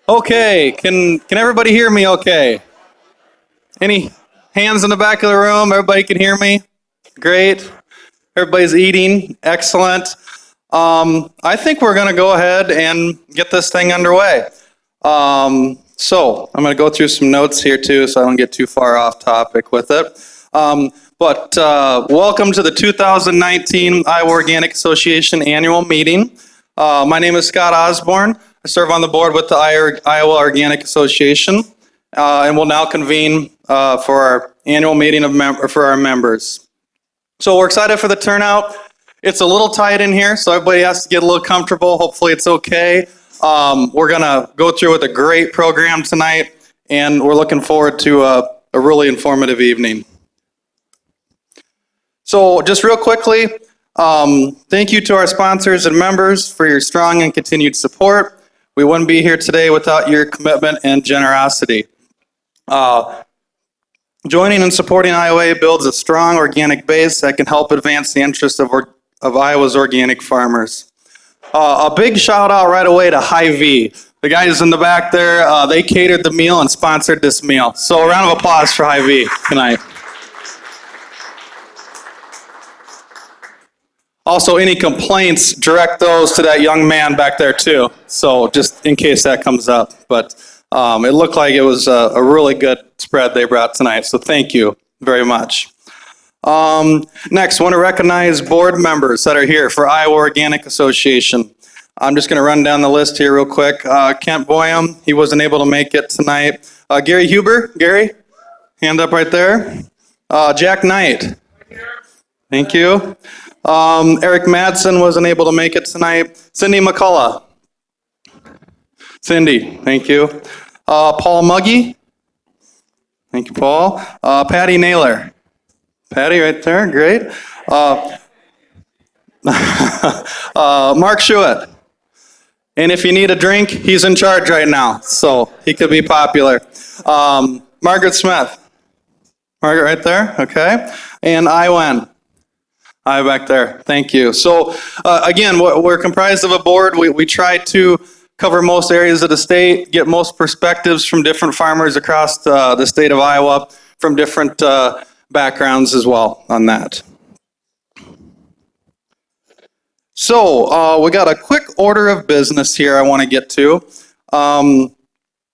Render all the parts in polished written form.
Okay, can everybody hear me okay? Any hands in the back of the room? Everybody can hear me? Great. Everybody's eating. Excellent. I think we're going to go ahead and get this thing underway. So I'm going to go through some notes here too so I don't get too far off topic with it. But welcome to the 2019 Iowa Organic Association annual meeting. My name is Scott Osborne. I serve on the board with the Iowa Organic Association, and we'll now convene for our annual meeting for our members. So we're excited for the turnout. It's a little tight in here, so everybody has to get a little comfortable. Hopefully it's okay. We're going to go through with a great program tonight, and we're looking forward to a really informative evening. So just real quickly, thank you to our sponsors and members for your strong and continued support. We wouldn't be here today without your commitment and generosity. Joining and supporting IOA builds a strong organic base that can help advance the interests of Iowa's organic farmers. A big shout out right away to Hy-Vee. The guys in the back there, they catered the meal and sponsored this meal. So a round of applause for Hy-Vee tonight. Also, any complaints, direct those to that young man back there too. So just in case that comes up. But it looked like it was a really good spread they brought tonight. So thank you very much. Next, I want to recognize board members that are here for Iowa Organic Association. I'm just going to run down the list here real quick. Kent Boyum, he wasn't able to make it tonight. Gary Huber, Gary, hand up right there. Jack Knight, thank you. Eric Madsen wasn't able to make it tonight. Cindy McCullough. Cindy, thank you. Paul Muggy. Thank you, Paul. Patty Naylor. Patty right there, great. Mark Schuett. And if you need a drink, he's in charge right now, so he could be popular. Margaret Smith. Margaret right there, okay. And Iwen. Hi, back there. Thank you. So, again, we're comprised of a board. We try to cover most areas of the state, get most perspectives from different farmers across the state of Iowa, from different backgrounds as well on that. So, we got a quick order of business here I want to get to.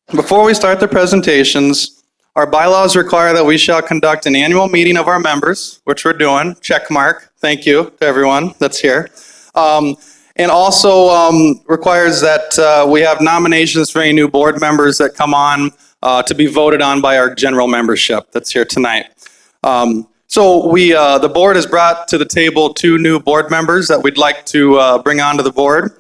Before we start the presentations, our bylaws require that we shall conduct an annual meeting of our members, which we're doing. Check mark. Thank you to everyone that's here. And also requires that we have nominations for any new board members that come on to be voted on by our general membership that's here tonight. So the board has brought to the table 2 new board members that we'd like to bring onto the board.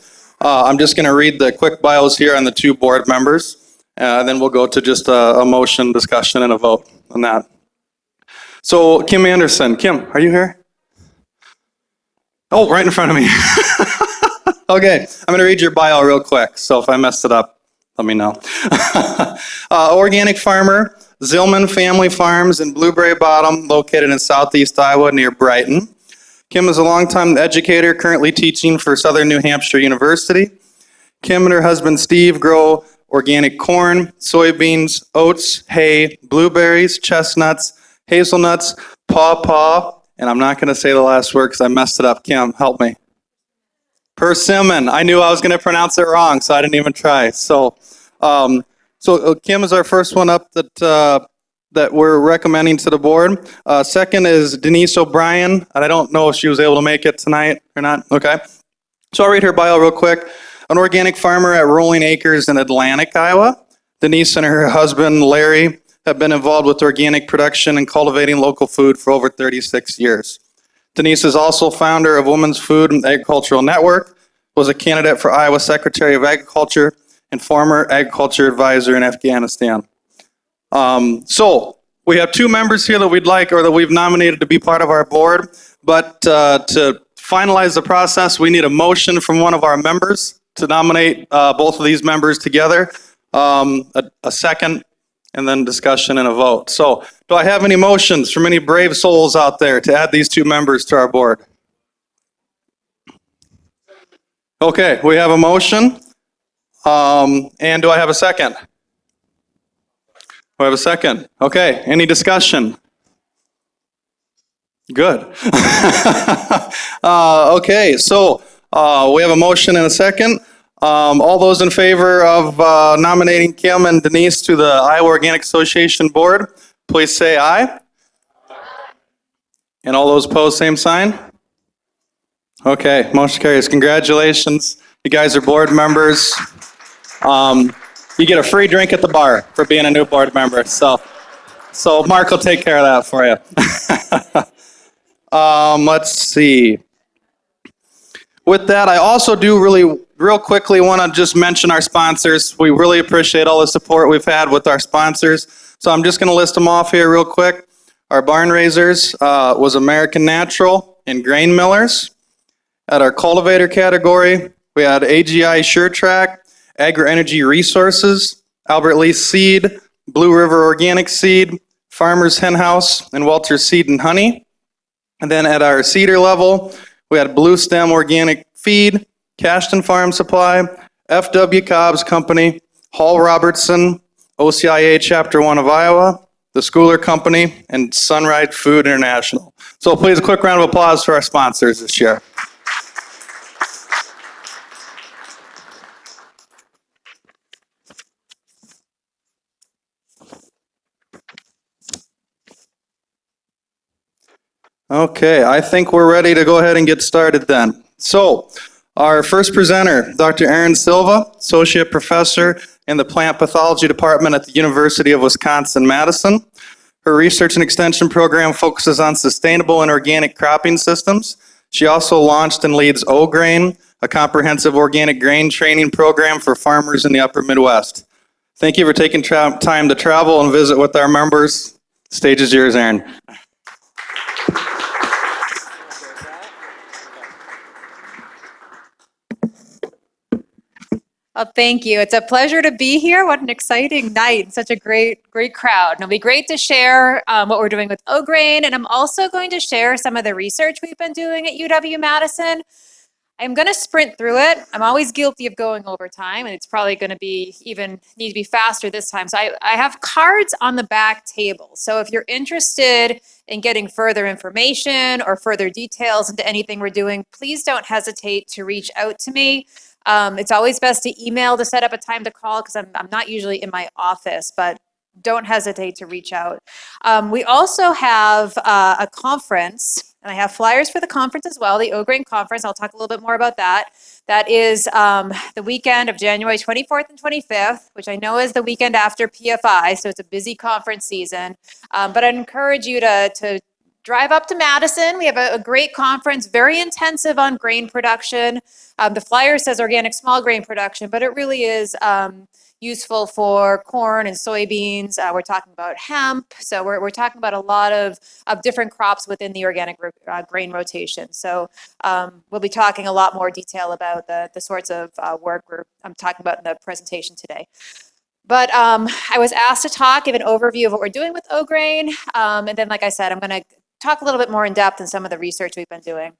I'm just going to read the quick bios here on the 2 board members. Then we'll go to just a motion, discussion, and a vote on that. So Kim Anderson. Kim, are you here? Oh, right in front of me. Okay, I'm going to read your bio real quick, so if I messed it up, let me know. Organic farmer, Zillman Family Farms in Blueberry Bottom, located in southeast Iowa near Brighton. Kim is a longtime educator, currently teaching for Southern New Hampshire University. Kim and her husband Steve grow organic corn, soybeans, oats, hay, blueberries, chestnuts, hazelnuts, pawpaw, and I'm not going to say the last word because I messed it up. Kim, help me. Persimmon. I knew I was going to pronounce it wrong, so I didn't even try. So Kim is our first one up that we're recommending to the board. Second is Denise O'Brien, and I don't know if she was able to make it tonight or not. Okay. So I'll read her bio real quick. An organic farmer at Rolling Acres in Atlantic, Iowa. Denise and her husband, Larry, have been involved with organic production and cultivating local food for over 36 years. Denise is also founder of Women's Food and Agricultural Network, was a candidate for Iowa Secretary of Agriculture, and former agriculture advisor in Afghanistan. So we have 2 members here that we've nominated to be part of our board, but to finalize the process, we need a motion from one of our members to nominate both of these members together, a second, and then discussion and a vote. So do I have any motions from any brave souls out there to add these 2 members to our board? Okay, we have a motion. And do I have a second? Do I have a second? Okay, any discussion? Good. Okay, so we have a motion and a second. All those in favor of nominating Kim and Denise to the Iowa Organic Association Board, please say aye. And all those opposed, same sign. Okay, motion carries. Congratulations. You guys are board members. You get a free drink at the bar for being a new board member. So Mark will take care of that for you. Let's see. With that, I also do real quickly want to just mention our sponsors. We really appreciate all the support we've had with our sponsors. So I'm just going to list them off here real quick. Our barn raisers was American Natural and Grain Millers. At our cultivator category, we had AGI SureTrack, Agri Energy Resources, Albert Lee Seed, Blue River Organic Seed, Farmers Hen House, and Welter's Seed and Honey. And then at our cedar level, we had Blue Stem Organic Feed, Cashton Farm Supply, F.W. Cobb's Company, Hall Robertson, OCIA Chapter 1 of Iowa, the Schooler Company, and Sunrise Food International. So please, a quick round of applause for our sponsors this year. Okay, I think we're ready to go ahead and get started then. So, our first presenter, Dr. Erin Silva, Associate Professor in the Plant Pathology Department at the University of Wisconsin-Madison. Her research and extension program focuses on sustainable and organic cropping systems. She also launched and leads OGRAIN, a comprehensive organic grain training program for farmers in the upper Midwest. Thank you for taking time to travel and visit with our members. The stage is yours, Erin. Well, thank you. It's a pleasure to be here. What an exciting night. Such a great crowd. And it'll be great to share what we're doing with OGRAIN. And I'm also going to share some of the research we've been doing at UW-Madison. I'm going to sprint through it. I'm always guilty of going over time, and it's probably going to be need to be faster this time. So I have cards on the back table. So if you're interested in getting further information or further details into anything we're doing, please don't hesitate to reach out to me. It's always best to email to set up a time to call because I'm not usually in my office, but don't hesitate to reach out. We also have a conference, and I have flyers for the conference as well, the OGRAIN conference. I'll talk a little bit more about that. That is the weekend of January 24th and 25th, which I know is the weekend after PFI, so it's a busy conference season. But I'd encourage you to drive up to Madison. We have a great conference, very intensive on grain production. The flyer says organic small grain production, but it really is useful for corn and soybeans. We're talking about hemp. So we're talking about a lot of different crops within the organic grain rotation. So we'll be talking a lot more detail about the sorts of work I'm talking about in the presentation today. But I was asked to give an overview of what we're doing with OGRAIN. And then, like I said, I'm going to talk a little bit more in depth in some of the research we've been doing.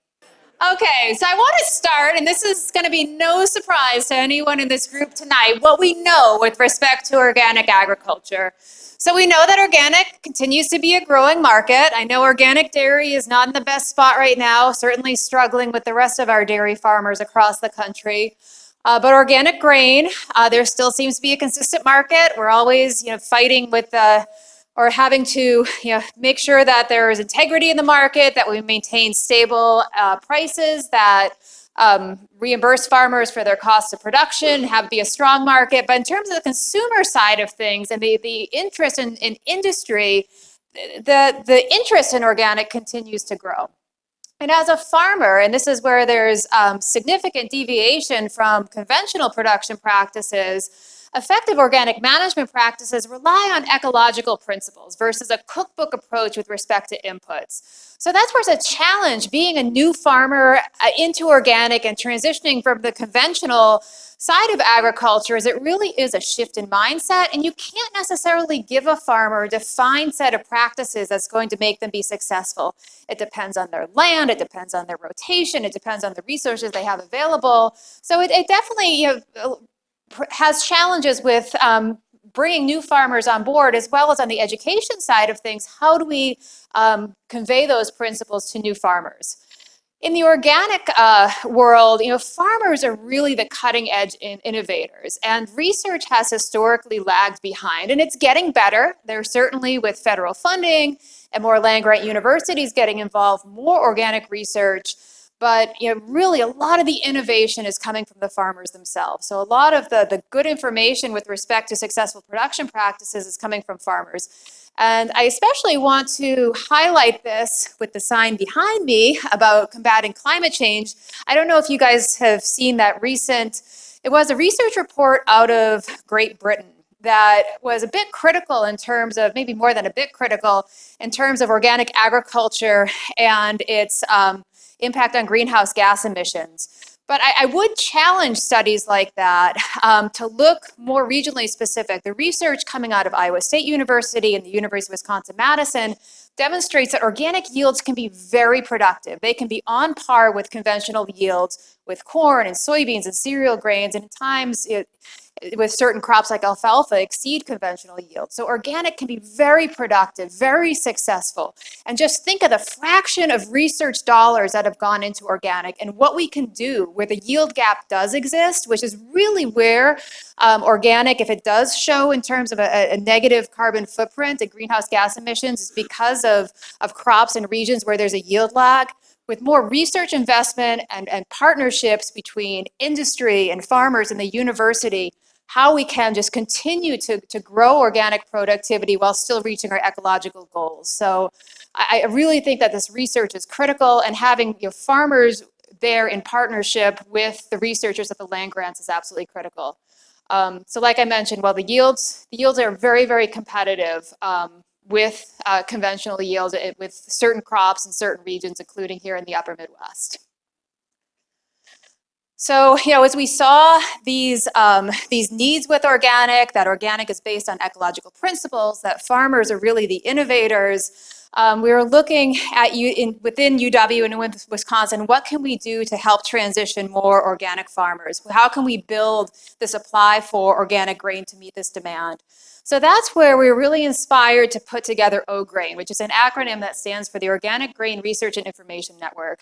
Okay, so I want to start, and this is going to be no surprise to anyone in this group tonight, what we know with respect to organic agriculture. So we know that organic continues to be a growing market. I know organic dairy is not in the best spot right now, certainly struggling with the rest of our dairy farmers across the country. But organic grain, there still seems to be a consistent market. We're always, fighting with or having to make sure that there is integrity in the market, that we maintain stable prices, that reimburse farmers for their cost of production, be a strong market. But in terms of the consumer side of things and the interest in industry, the interest in organic continues to grow. And as a farmer, and this is where there's significant deviation from conventional production practices, effective organic management practices rely on ecological principles versus a cookbook approach with respect to inputs. So that's where it's a challenge being a new farmer into organic and transitioning from the conventional side of agriculture, is it really is a shift in mindset, and you can't necessarily give a farmer a defined set of practices that's going to make them be successful. It depends on their land, it depends on their rotation, it depends on the resources they have available. So it definitely, has challenges with bringing new farmers on board, as well as on the education side of things. How do we convey those principles to new farmers? In the organic world, farmers are really the cutting edge innovators, and research has historically lagged behind, and it's getting better. There's certainly, with federal funding and more land-grant universities getting involved, more organic research. But really a lot of the innovation is coming from the farmers themselves. So a lot of the good information with respect to successful production practices is coming from farmers. And I especially want to highlight this with the sign behind me about combating climate change. I don't know if you guys have seen that it was a research report out of Great Britain that was a bit critical in terms of, maybe more than a bit critical, in terms of organic agriculture and its impact on greenhouse gas emissions. But I would challenge studies like that to look more regionally specific. The research coming out of Iowa State University and the University of Wisconsin-Madison demonstrates that organic yields can be very productive. They can be on par with conventional yields with corn and soybeans and cereal grains, and at times with certain crops like alfalfa exceed conventional yields. So organic can be very productive, very successful. And just think of the fraction of research dollars that have gone into organic and what we can do where the yield gap does exist, which is really where organic, if it does show in terms of a negative carbon footprint and greenhouse gas emissions, is because of crops and regions where there's a yield lag. With more research investment and partnerships between industry and farmers and the university, how we can just continue to grow organic productivity while still reaching our ecological goals. So I really think that this research is critical, and having farmers there in partnership with the researchers at the land grants is absolutely critical. So like I mentioned, well, the yields are very, very competitive with conventional yields with certain crops in certain regions, including here in the upper Midwest. So, as we saw these needs with organic, that organic is based on ecological principles, that farmers are really the innovators, we were looking at within UW and in Wisconsin, what can we do to help transition more organic farmers? How can we build the supply for organic grain to meet this demand? So that's where we were really inspired to put together OGRAIN, which is an acronym that stands for the Organic Grain Research and Information Network.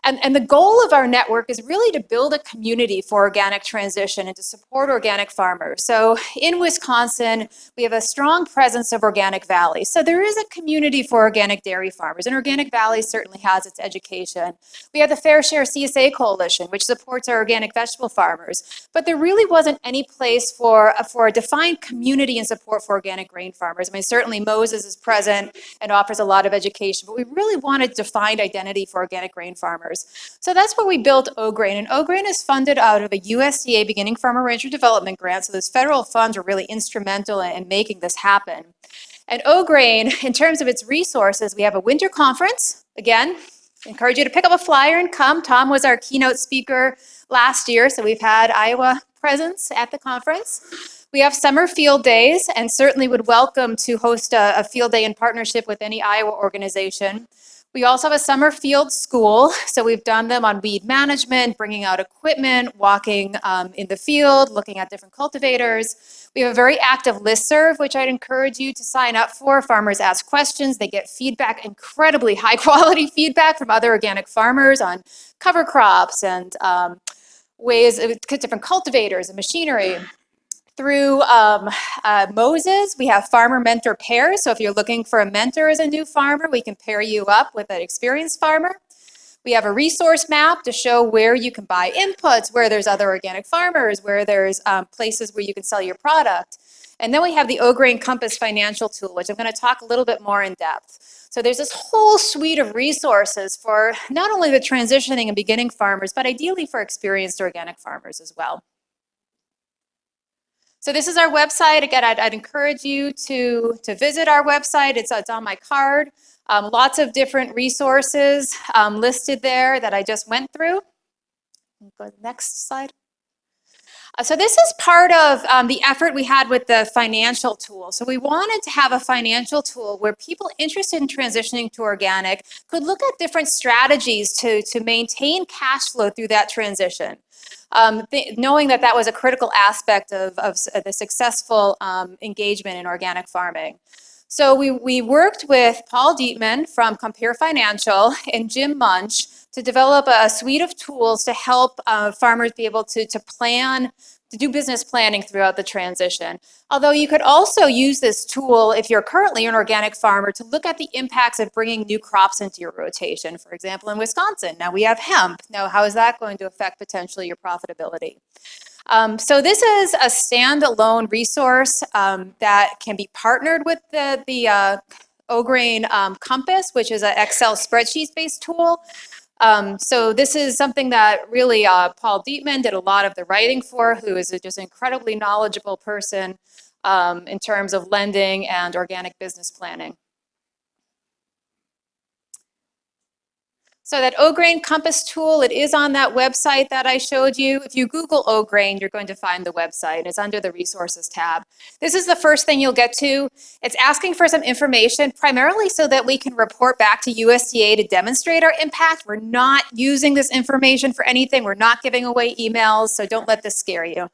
And the goal of our network is really to build a community for organic transition and to support organic farmers. So in Wisconsin, we have a strong presence of Organic Valley. So there is a community for organic dairy farmers, and Organic Valley certainly has its education. We have the Fair Share CSA Coalition, which supports our organic vegetable farmers. But there really wasn't any place for a defined community and support for organic grain farmers. I mean, certainly Moses is present and offers a lot of education, but we really wanted defined identity for organic grain farmers. So that's where we built OGRAIN, and OGRAIN is funded out of a USDA Beginning Farmer Rancher Development Grant, so those federal funds are really instrumental in making this happen. And OGRAIN, in terms of its resources, we have a winter conference. Again, encourage you to pick up a flyer and come. Tom was our keynote speaker last year, so we've had Iowa presence at the conference. We have summer field days, and certainly would welcome to host a field day in partnership with any Iowa organization. We also have a summer field school, so we've done them on weed management, bringing out equipment, walking in the field, looking at different cultivators. We have a very active listserv, which I'd encourage you to sign up for. Farmers ask questions, they get feedback, incredibly high quality feedback from other organic farmers on cover crops and ways of different cultivators and machinery. Through Moses, we have farmer mentor pairs. So if you're looking for a mentor as a new farmer, we can pair you up with an experienced farmer. We have a resource map to show where you can buy inputs, where there's other organic farmers, where there's places where you can sell your product. And then we have the OGRAIN Compass financial tool, which I'm going to talk a little bit more in depth. So there's this whole suite of resources for not only the transitioning and beginning farmers, but ideally for experienced organic farmers as well. So this is our website. Again, I'd encourage you to visit our website. It's on my card. Lots of different resources listed there that I just went through. Go to the next slide. So this is part of the effort we had with the financial tool. So we wanted to have a financial tool where people interested in transitioning to organic could look at different strategies to maintain cash flow through that transition. knowing that that was a critical aspect of the successful engagement in organic farming. So we worked with Paul Dietman from Compare Financial and Jim Munch to develop a suite of tools to help farmers be able to plan, to do business planning throughout the transition. Although you could also use this tool if you're currently an organic farmer to look at the impacts of bringing new crops into your rotation. For example, in Wisconsin, now we have hemp. Now, how is that going to affect potentially your profitability? So this is a standalone resource that can be partnered with the OGRAIN Compass, which is an Excel spreadsheet-based tool. So this is something that really Paul Dietman did a lot of the writing for, who is just an incredibly knowledgeable person in terms of lending and organic business planning. So that OGRAIN Compass tool, it is on that website that I showed you. If you Google OGRAIN, you're going to find the website. It's under the resources tab. This is the first thing you'll get to. It's asking for some information, primarily so that we can report back to USDA to demonstrate our impact. We're not using this information for anything. We're not giving away emails, so don't let this scare you.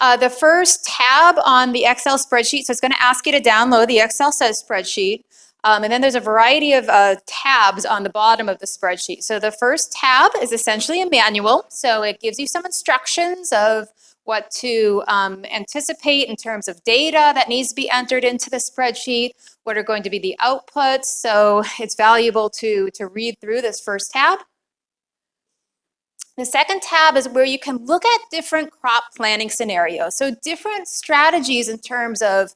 The first tab on the Excel spreadsheet, so it's going to ask you to download the Excel spreadsheet. And then there's a variety of tabs on the bottom of the spreadsheet. So the first tab is essentially a manual. So it gives you some instructions of what to anticipate in terms of data that needs to be entered into the spreadsheet, what are going to be the outputs. So it's valuable to read through this first tab. The second tab is where you can look at different crop planning scenarios. So different strategies in terms of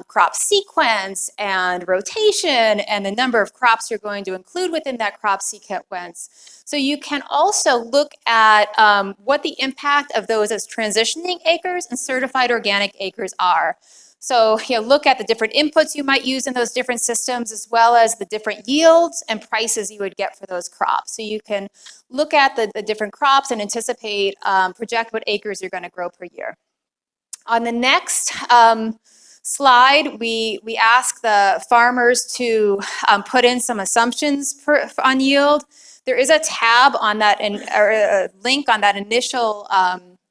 crop sequence and rotation and the number of crops you're going to include within that crop sequence. So you can also look at what the impact of those as transitioning acres and certified organic acres are. So look at the different inputs you might use in those different systems, as well as the different yields and prices you would get for those crops. So you can look at the different crops and anticipate, project what acres you're going to grow per year. On the next slide, we ask the farmers to put in some assumptions on yield. There is a tab on that, or a link on that initial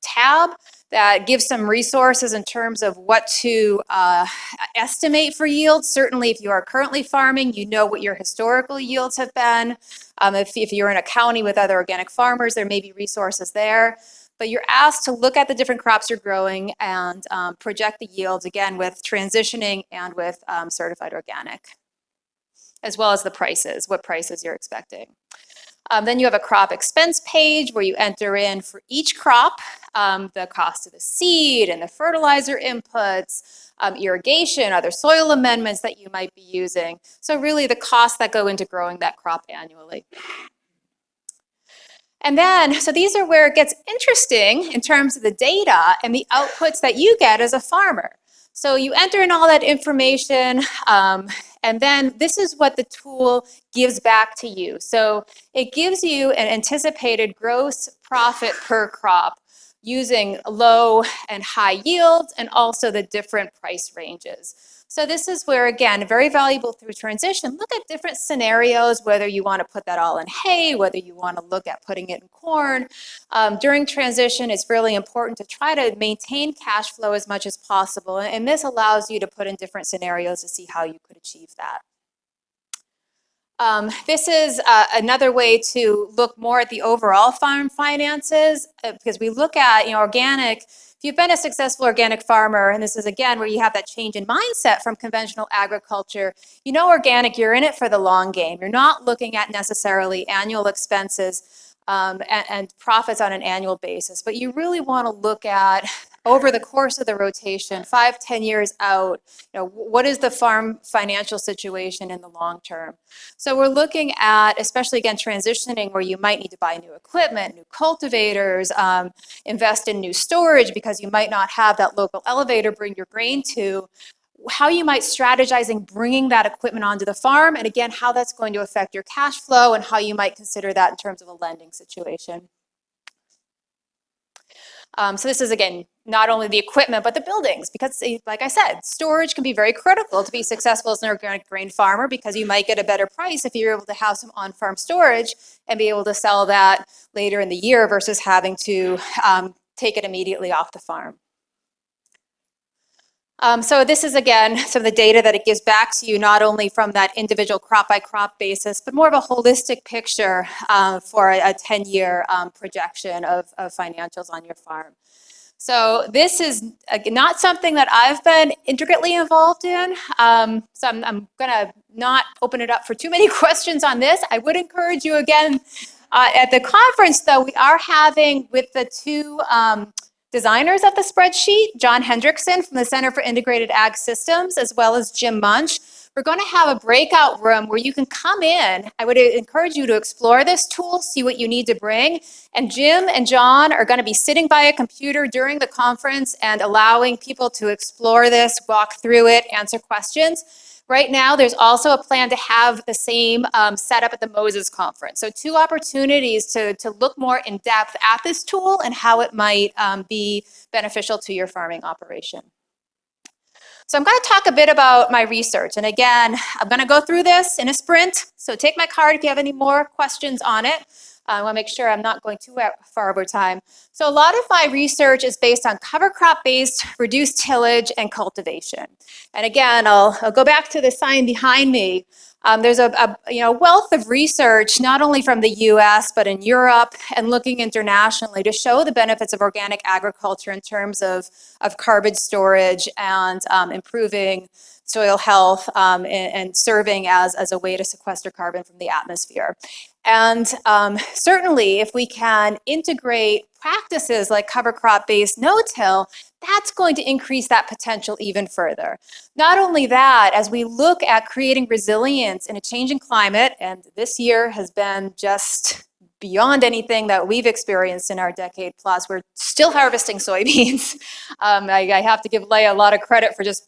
tab that gives some resources in terms of what to estimate for yield. Certainly, if you are currently farming, you know what your historical yields have been. If you're in a county with other organic farmers, there may be resources there. But you're asked to look at the different crops you're growing and project the yields, again, with transitioning and with certified organic, as well as the prices, what prices you're expecting. Then you have a crop expense page where you enter in for each crop the cost of the seed and the fertilizer inputs, irrigation, other soil amendments that you might be using. So really the costs that go into growing that crop annually. And then, so these are where it gets interesting in terms of the data and the outputs that you get as a farmer. So you enter in all that information, and then this is what the tool gives back to you. So it gives you an anticipated gross profit per crop using low and high yields and also the different price ranges. So this is where, again, very valuable through transition. Look at different scenarios, whether you want to put that all in hay, whether you want to look at putting it in corn. During transition, it's really important to try to maintain cash flow as much as possible. And this allows you to put in different scenarios to see how you could achieve that. This is another way to look more at the overall farm finances, because we look at, organic. If you've been a successful organic farmer, and this is again where you have that change in mindset from conventional agriculture, organic, you're in it for the long game. You're not looking at necessarily annual expenses and profits on an annual basis, but you really want to look at over the course of the rotation, 5-10 years out, what is the farm financial situation in the long term? So we're looking at, especially again, transitioning where you might need to buy new equipment, new cultivators, invest in new storage because you might not have that local elevator bring your grain to, how you might strategize in bringing that equipment onto the farm, and again, how that's going to affect your cash flow and how you might consider that in terms of a lending situation. So this is, again, not only the equipment, but the buildings, because like I said, storage can be very critical to be successful as an organic grain farmer, because you might get a better price if you're able to have some on-farm storage and be able to sell that later in the year versus having to take it immediately off the farm. So this is, again, some of the data that it gives back to you, not only from that individual crop-by-crop basis, but more of a holistic picture for a 10-year projection of financials on your farm. So this is not something that I've been intricately involved in, so I'm going to not open it up for too many questions on this. I would encourage you, again, at the conference, though, we are having with the two designers of the spreadsheet, John Hendrickson from the Center for Integrated Ag Systems, as well as Jim Munch. We're going to have a breakout room where you can come in. I would encourage you to explore this tool, see what you need to bring. And Jim and John are going to be sitting by a computer during the conference and allowing people to explore this, walk through it, answer questions. Right now, there's also a plan to have the same setup at the Moses Conference. So 2 opportunities to look more in depth at this tool and how it might be beneficial to your farming operation. So I'm going to talk a bit about my research. And again, I'm going to go through this in a sprint. So take my card if you have any more questions on it. I want to make sure I'm not going too far over time. So a lot of my research is based on cover crop-based reduced tillage and cultivation. And again, I'll go back to the sign behind me. There's a wealth of research, not only from the US, but in Europe and looking internationally to show the benefits of organic agriculture in terms of carbon storage and improving soil health and serving as a way to sequester carbon from the atmosphere. And certainly, if we can integrate practices like cover crop-based no-till, that's going to increase that potential even further. Not only that, as we look at creating resilience in a changing climate, and this year has been just beyond anything that we've experienced in our decade plus, we're still harvesting soybeans. I have to give Leah a lot of credit for just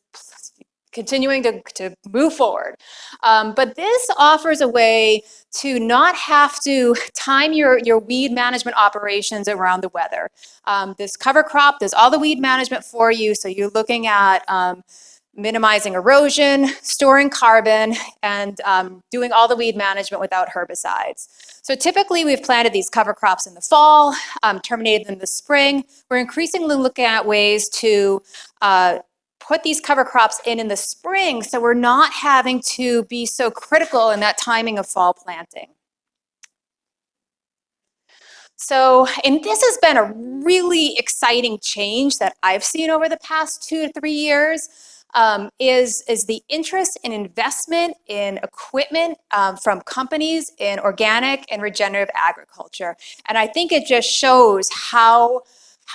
continuing to move forward. But this offers a way to not have to time your weed management operations around the weather. This cover crop does all the weed management for you, so you're looking at minimizing erosion, storing carbon, and doing all the weed management without herbicides. So typically we've planted these cover crops in the fall, terminated in the spring. We're increasingly looking at ways to put these cover crops in the spring, so we're not having to be so critical in that timing of fall planting. So, and this has been a really exciting change that I've seen over the past 2 to 3 years, is the interest in investment in equipment from companies in organic and regenerative agriculture. And I think it just shows how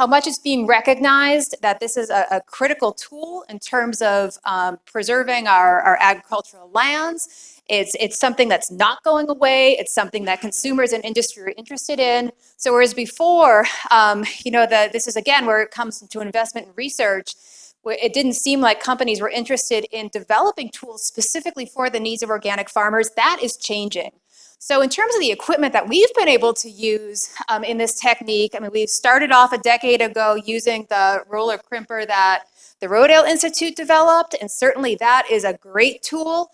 much it's being recognized that this is a critical tool in terms of preserving our agricultural lands. It's something that's not going away. It's something that consumers and industry are interested in. So whereas before, this is again where it comes into investment and research, where it didn't seem like companies were interested in developing tools specifically for the needs of organic farmers. That is changing. So in terms of the equipment that we've been able to use in this technique, I mean, we started off a decade ago using the roller crimper that the Rodale Institute developed, and certainly that is a great tool.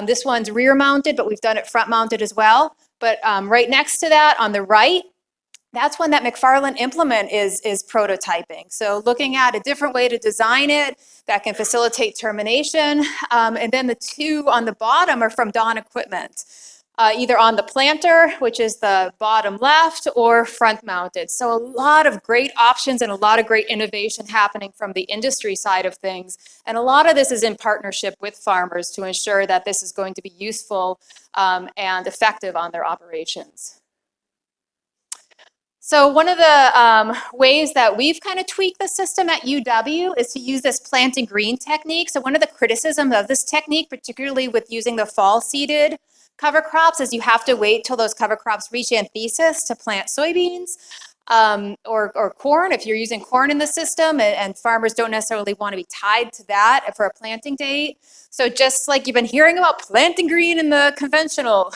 This one's rear mounted, but we've done it front mounted as well. But right next to that on the right, that's when that McFarland implement is prototyping. So looking at a different way to design it that can facilitate termination. And then the 2 on the bottom are from Dawn Equipment. Either on the planter, which is the bottom left, or front mounted. So a lot of great options and a lot of great innovation happening from the industry side of things. And a lot of this is in partnership with farmers to ensure that this is going to be useful and effective on their operations. So one of the ways that we've kind of tweaked the system at UW is to use this planting green technique. So one of the criticisms of this technique, particularly with using the fall seeded cover crops, is you have to wait till those cover crops reach anthesis to plant soybeans. or corn, if you're using corn in the system, and farmers don't necessarily want to be tied to that for a planting date. So just like you've been hearing about planting green in the conventional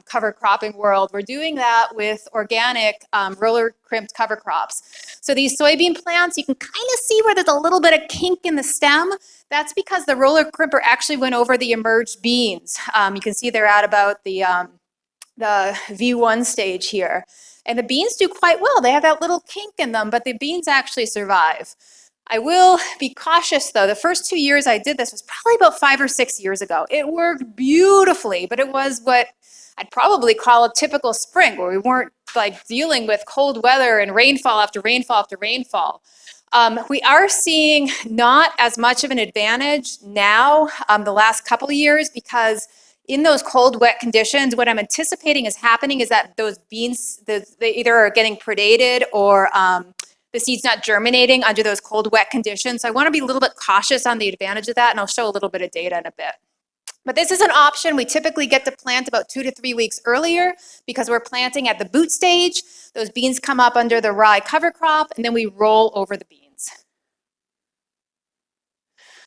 cover cropping world, we're doing that with organic roller crimped cover crops. So these soybean plants, you can kind of see where there's a little bit of kink in the stem. That's because the roller crimper actually went over the emerged beans. You can see they're at about the V1 stage here. And the beans do quite well. They have that little kink in them, but the beans actually survive. I will be cautious though. The first 2 years I did this was probably about 5 or 6 years ago. It worked beautifully, but it was what I'd probably call a typical spring, where we weren't like dealing with cold weather and rainfall after rainfall after rainfall. We are seeing not as much of an advantage now the last couple of years, because in those cold, wet conditions, what I'm anticipating is happening is that those beans, they either are getting predated or the seed's not germinating under those cold, wet conditions. So I want to be a little bit cautious on the advantage of that, and I'll show a little bit of data in a bit. But this is an option. We typically get to plant about 2 to 3 weeks earlier because we're planting at the boot stage. Those beans come up under the rye cover crop, and then we roll over the beans.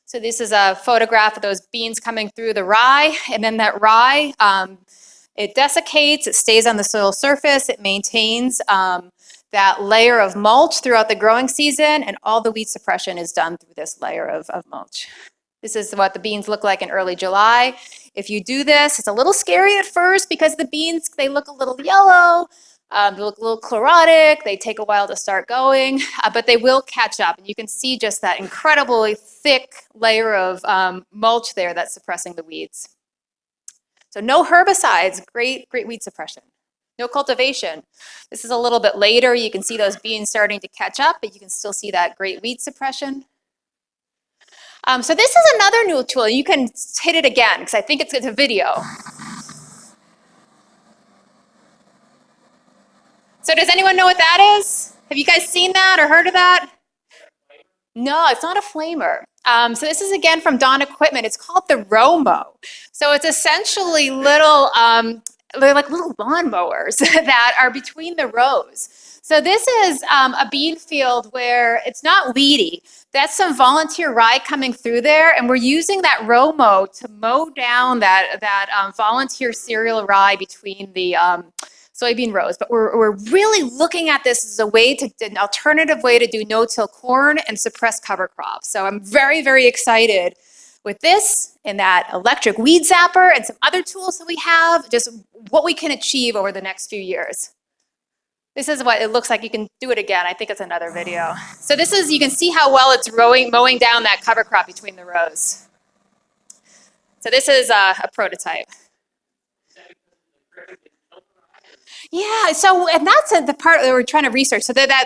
So this is a photograph of those beans coming through the rye, and then that rye, it desiccates, it stays on the soil surface, it maintains that layer of mulch throughout the growing season, and all the weed suppression is done through this layer of mulch. This is what the beans look like in early July. If you do this, it's a little scary at first because the beans, they look a little yellow, they look a little chlorotic, they take a while to start going, but they will catch up. And you can see just that incredibly thick layer of mulch there that's suppressing the weeds. So no herbicides, great weed suppression. No cultivation. This is a little bit later. You can see those beans starting to catch up, but you can still see that great weed suppression. So this is another new tool. You can hit it again because I think it's a video. So does anyone know what that is? Have you guys seen that or heard of that? No, it's not a flamer. So this is again from Dawn Equipment. It's called the Romo. So it's essentially little, they're like little lawnmowers that are between the rows. So this is a bean field where it's not weedy. That's some volunteer rye coming through there, and we're using that Romo to mow down that volunteer cereal rye between the soybean rows. But we're really looking at this as a way to, an alternative way to do no-till corn and suppress cover crops. So I'm very, very excited with this and that electric weed zapper and some other tools that we have, just what we can achieve over the next few years. This is what it looks like. You can do it again. I think it's another video. So this is, you can see how well it's mowing down that cover crop between the rows. So this is a prototype. Yeah, so, and that's the part that we're trying to research. So there's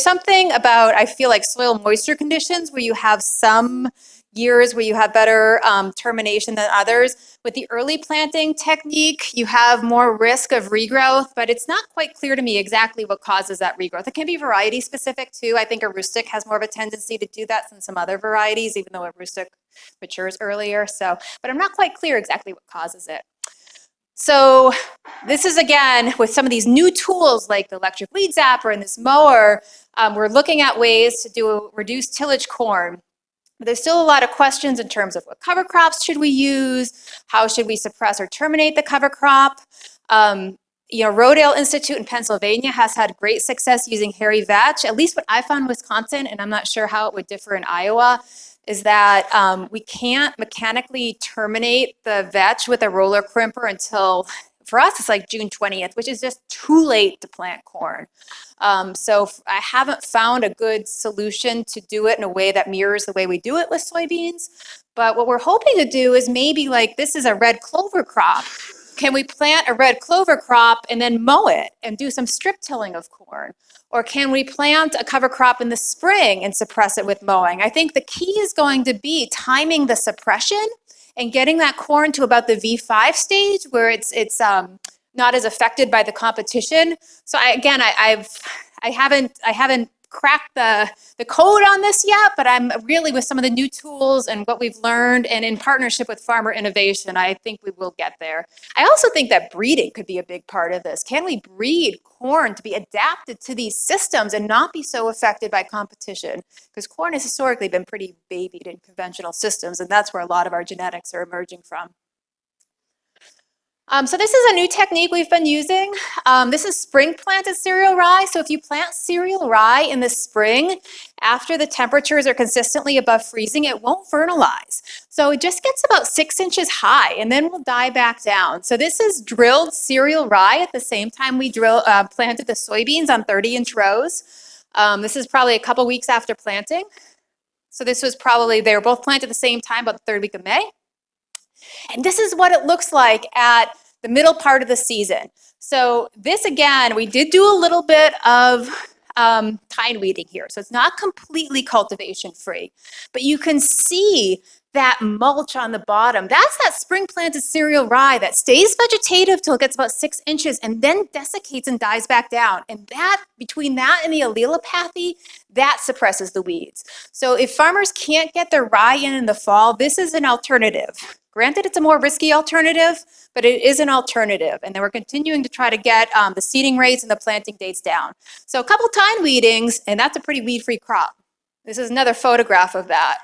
something about, I feel like, soil moisture conditions where you have some years where you have better termination than others. With the early planting technique, you have more risk of regrowth, but it's not quite clear to me exactly what causes that regrowth. It can be variety specific too. I think a rustic has more of a tendency to do that than some other varieties, even though a rustic matures earlier. So, but I'm not quite clear exactly what causes it. So this is, again, with some of these new tools like the electric weed zapper and this mower, we're looking at ways to do reduced tillage corn. But there's still a lot of questions in terms of what cover crops should we use, how should we suppress or terminate the cover crop. You know, Rodale Institute in Pennsylvania has had great success using hairy vetch. At least what I found in Wisconsin, and I'm not sure how it would differ in Iowa, is that we can't mechanically terminate the vetch with a roller crimper until, for us, it's like June 20th, which is just too late to plant corn. So I haven't found a good solution to do it in a way that mirrors the way we do it with soybeans. But what we're hoping to do is maybe, like, this is a red clover crop. Can we plant a red clover crop and then mow it and do some strip tilling of corn? Or can we plant a cover crop in the spring and suppress it with mowing? I think the key is going to be timing the suppression and getting that corn to about the V5 stage where it's not as affected by the competition. So I haven't cracked the code on this yet, but I'm really, with some of the new tools and what we've learned, and in partnership with Farmer Innovation, I think we will get there. I also think that breeding could be a big part of this. Can we breed corn to be adapted to these systems and not be so affected by competition? Because corn has historically been pretty babied in conventional systems, and that's where a lot of our genetics are emerging from. So this is a new technique we've been using. This is spring planted cereal rye. So if you plant cereal rye in the spring, after the temperatures are consistently above freezing, it won't fertilize. So it just gets about 6 inches high and then will die back down. So this is drilled cereal rye at the same time we planted the soybeans on 30-inch rows. This is probably a couple weeks after planting. So this was probably, they were both planted at the same time, about the third week of May. And this is what it looks like at the middle part of the season. So this, again, we did do a little bit of tine weeding here. So it's not completely cultivation free, but you can see that mulch on the bottom. That's that spring planted cereal rye that stays vegetative till it gets about 6 inches and then desiccates and dies back down. And that, between that and the allelopathy, that suppresses the weeds. So if farmers can't get their rye in the fall, this is an alternative. Granted, it's a more risky alternative, but it is an alternative. And then we're continuing to try to get the seeding rates and the planting dates down. So a couple tine weedings, and that's a pretty weed-free crop. This is another photograph of that.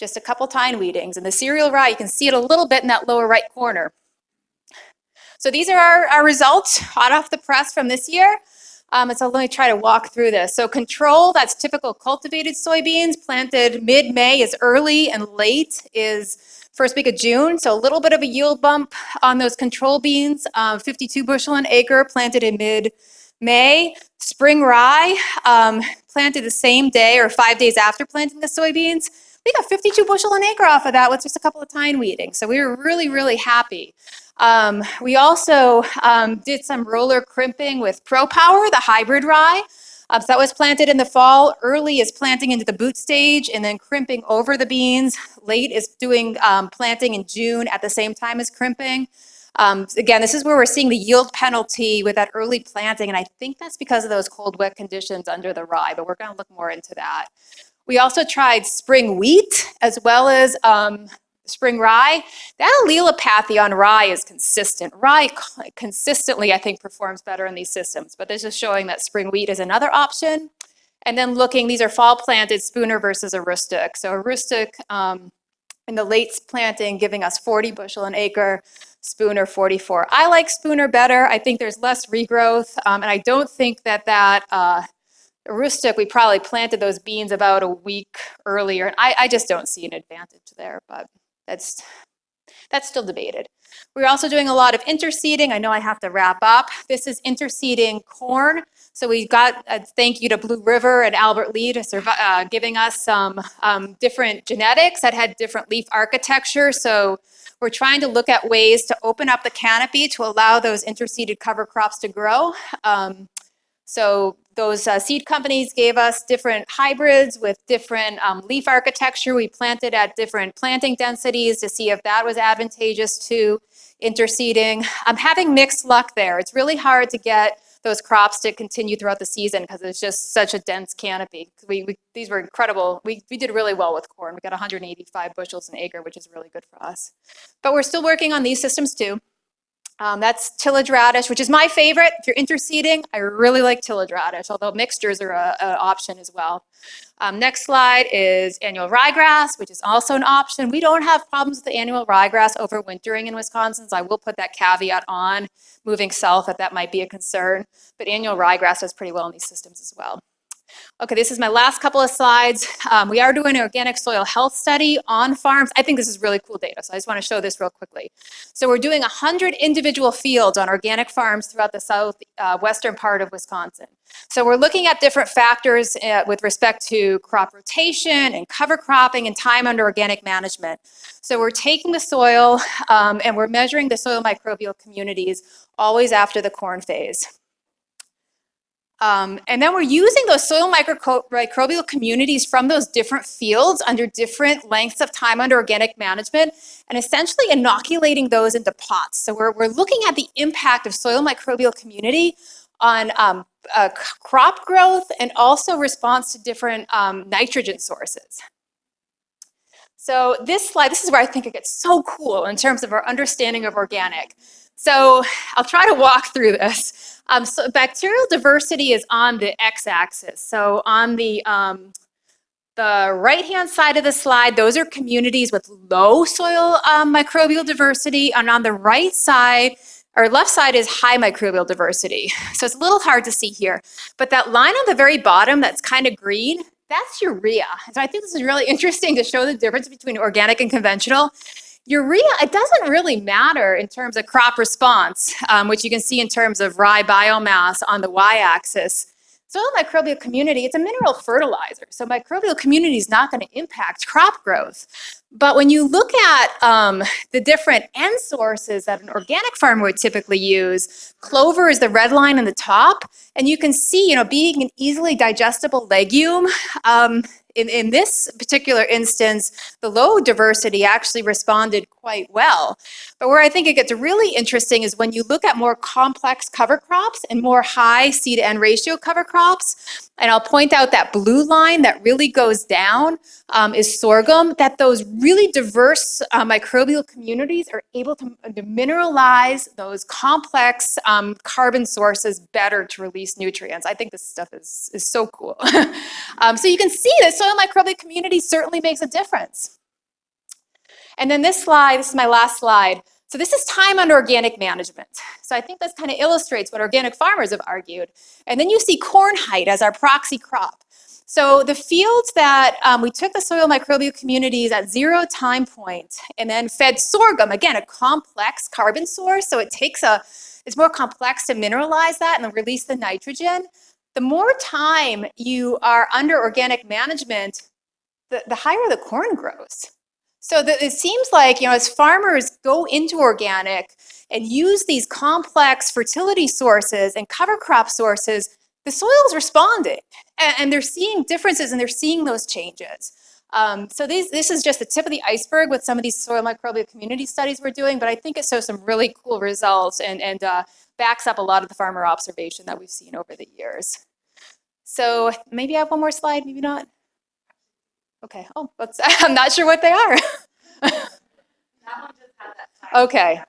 Just a couple tine weedings. And the cereal rye, you can see it a little bit in that lower right corner. So these are our results, hot off the press from this year. So let me try to walk through this. So control, that's typical cultivated soybeans, planted mid-May is early, and late is first week of June. So a little bit of a yield bump on those control beans, 52 bushel an acre, planted in mid-May. Spring rye, planted the same day or 5 days after planting the soybeans. We got 52 bushel an acre off of that with just a couple of tine weeding. So we were really, really happy. We also did some roller crimping with ProPower, the hybrid rye. So that was planted in the fall. Early is planting into the boot stage and then crimping over the beans. Late is doing planting in June at the same time as crimping. Again, this is where we're seeing the yield penalty with that early planting, and I think that's because of those cold, wet conditions under the rye, but we're going to look more into that. We also tried spring wheat as well as spring rye. That allelopathy on rye is consistent. Rye consistently, I think, performs better in these systems, but this is showing that spring wheat is another option. And then looking, these are fall planted spooner versus a rustic. So a rustic in the late planting giving us 40 bushel an acre, spooner 44. I like spooner better. I think there's less regrowth, and I don't think that rustic, we probably planted those beans about a week earlier, and I just don't see an advantage there, but that's still debated. We're also doing a lot of interseeding. I know I have to wrap up. This is interseeding corn. So we got a thank you to Blue River and Albert Lee to giving us some different genetics that had different leaf architecture. So we're trying to look at ways to open up the canopy to allow those interseeded cover crops to grow. So those seed companies gave us different hybrids with different leaf architecture. We planted at different planting densities to see if that was advantageous to interseeding. I'm having mixed luck there. It's really hard to get those crops to continue throughout the season because it's just such a dense canopy. These were incredible. We did really well with corn. We got 185 bushels an acre, which is really good for us. But we're still working on these systems too. That's tillage radish, which is my favorite. If you're interseeding, I really like tillage radish, although mixtures are an option as well. Next slide is annual ryegrass, which is also an option. We don't have problems with the annual ryegrass overwintering in Wisconsin, so I will put that caveat on moving south if that might be a concern. But annual ryegrass does pretty well in these systems as well. Okay, this is my last couple of slides. We are doing an organic soil health study on farms. I think this is really cool data, so I just want to show this real quickly. So we're doing 100 individual fields on organic farms throughout the southwestern part of Wisconsin. So we're looking at different factors with respect to crop rotation and cover cropping and time under organic management. So we're taking the soil and we're measuring the soil microbial communities always after the corn phase. And then we're using those soil microbial communities from those different fields under different lengths of time under organic management and essentially inoculating those into pots. So we're looking at the impact of soil microbial community on crop growth and also response to different nitrogen sources. So this slide, this is where I think it gets so cool in terms of our understanding of organic. So I'll try to walk through this. So bacterial diversity is on the x-axis. So on the right-hand side of the slide, those are communities with low soil microbial diversity, and on the right side, or left side is high microbial diversity. So it's a little hard to see here, but that line on the very bottom that's kind of green, that's urea. So I think this is really interesting to show the difference between organic and conventional. Urea, it doesn't really matter in terms of crop response, which you can see in terms of rye biomass on the y-axis. Soil microbial community, it's a mineral fertilizer. So microbial community is not going to impact crop growth. But when you look at the different end sources that an organic farmer would typically use, clover is the red line in the top. And you can see, being an easily digestible legume, in this particular instance, the low diversity actually responded quite well. But where I think it gets really interesting is when you look at more complex cover crops and more high C to N ratio cover crops, and I'll point out that blue line that really goes down is sorghum, that those really diverse microbial communities are able to mineralize those complex carbon sources better to release nutrients. I think this stuff is so cool. So you can see that soil microbial community certainly makes a difference. And then this slide, this is my last slide. So this is time under organic management. So I think this kind of illustrates what organic farmers have argued. And then you see corn height as our proxy crop. So the fields that we took the soil microbial communities at 0 time point and then fed sorghum, again, a complex carbon source. So it's more complex to mineralize that and then release the nitrogen. The more time you are under organic management, the higher the corn grows. So it seems like, as farmers go into organic and use these complex fertility sources and cover crop sources, the soil is responding and they're seeing differences and they're seeing those changes. So this is just the tip of the iceberg with some of these soil microbial community studies we're doing, but I think it shows some really cool results and backs up a lot of the farmer observation that we've seen over the years. So maybe I have one more slide, maybe not. Okay, I'm not sure what they are. Okay.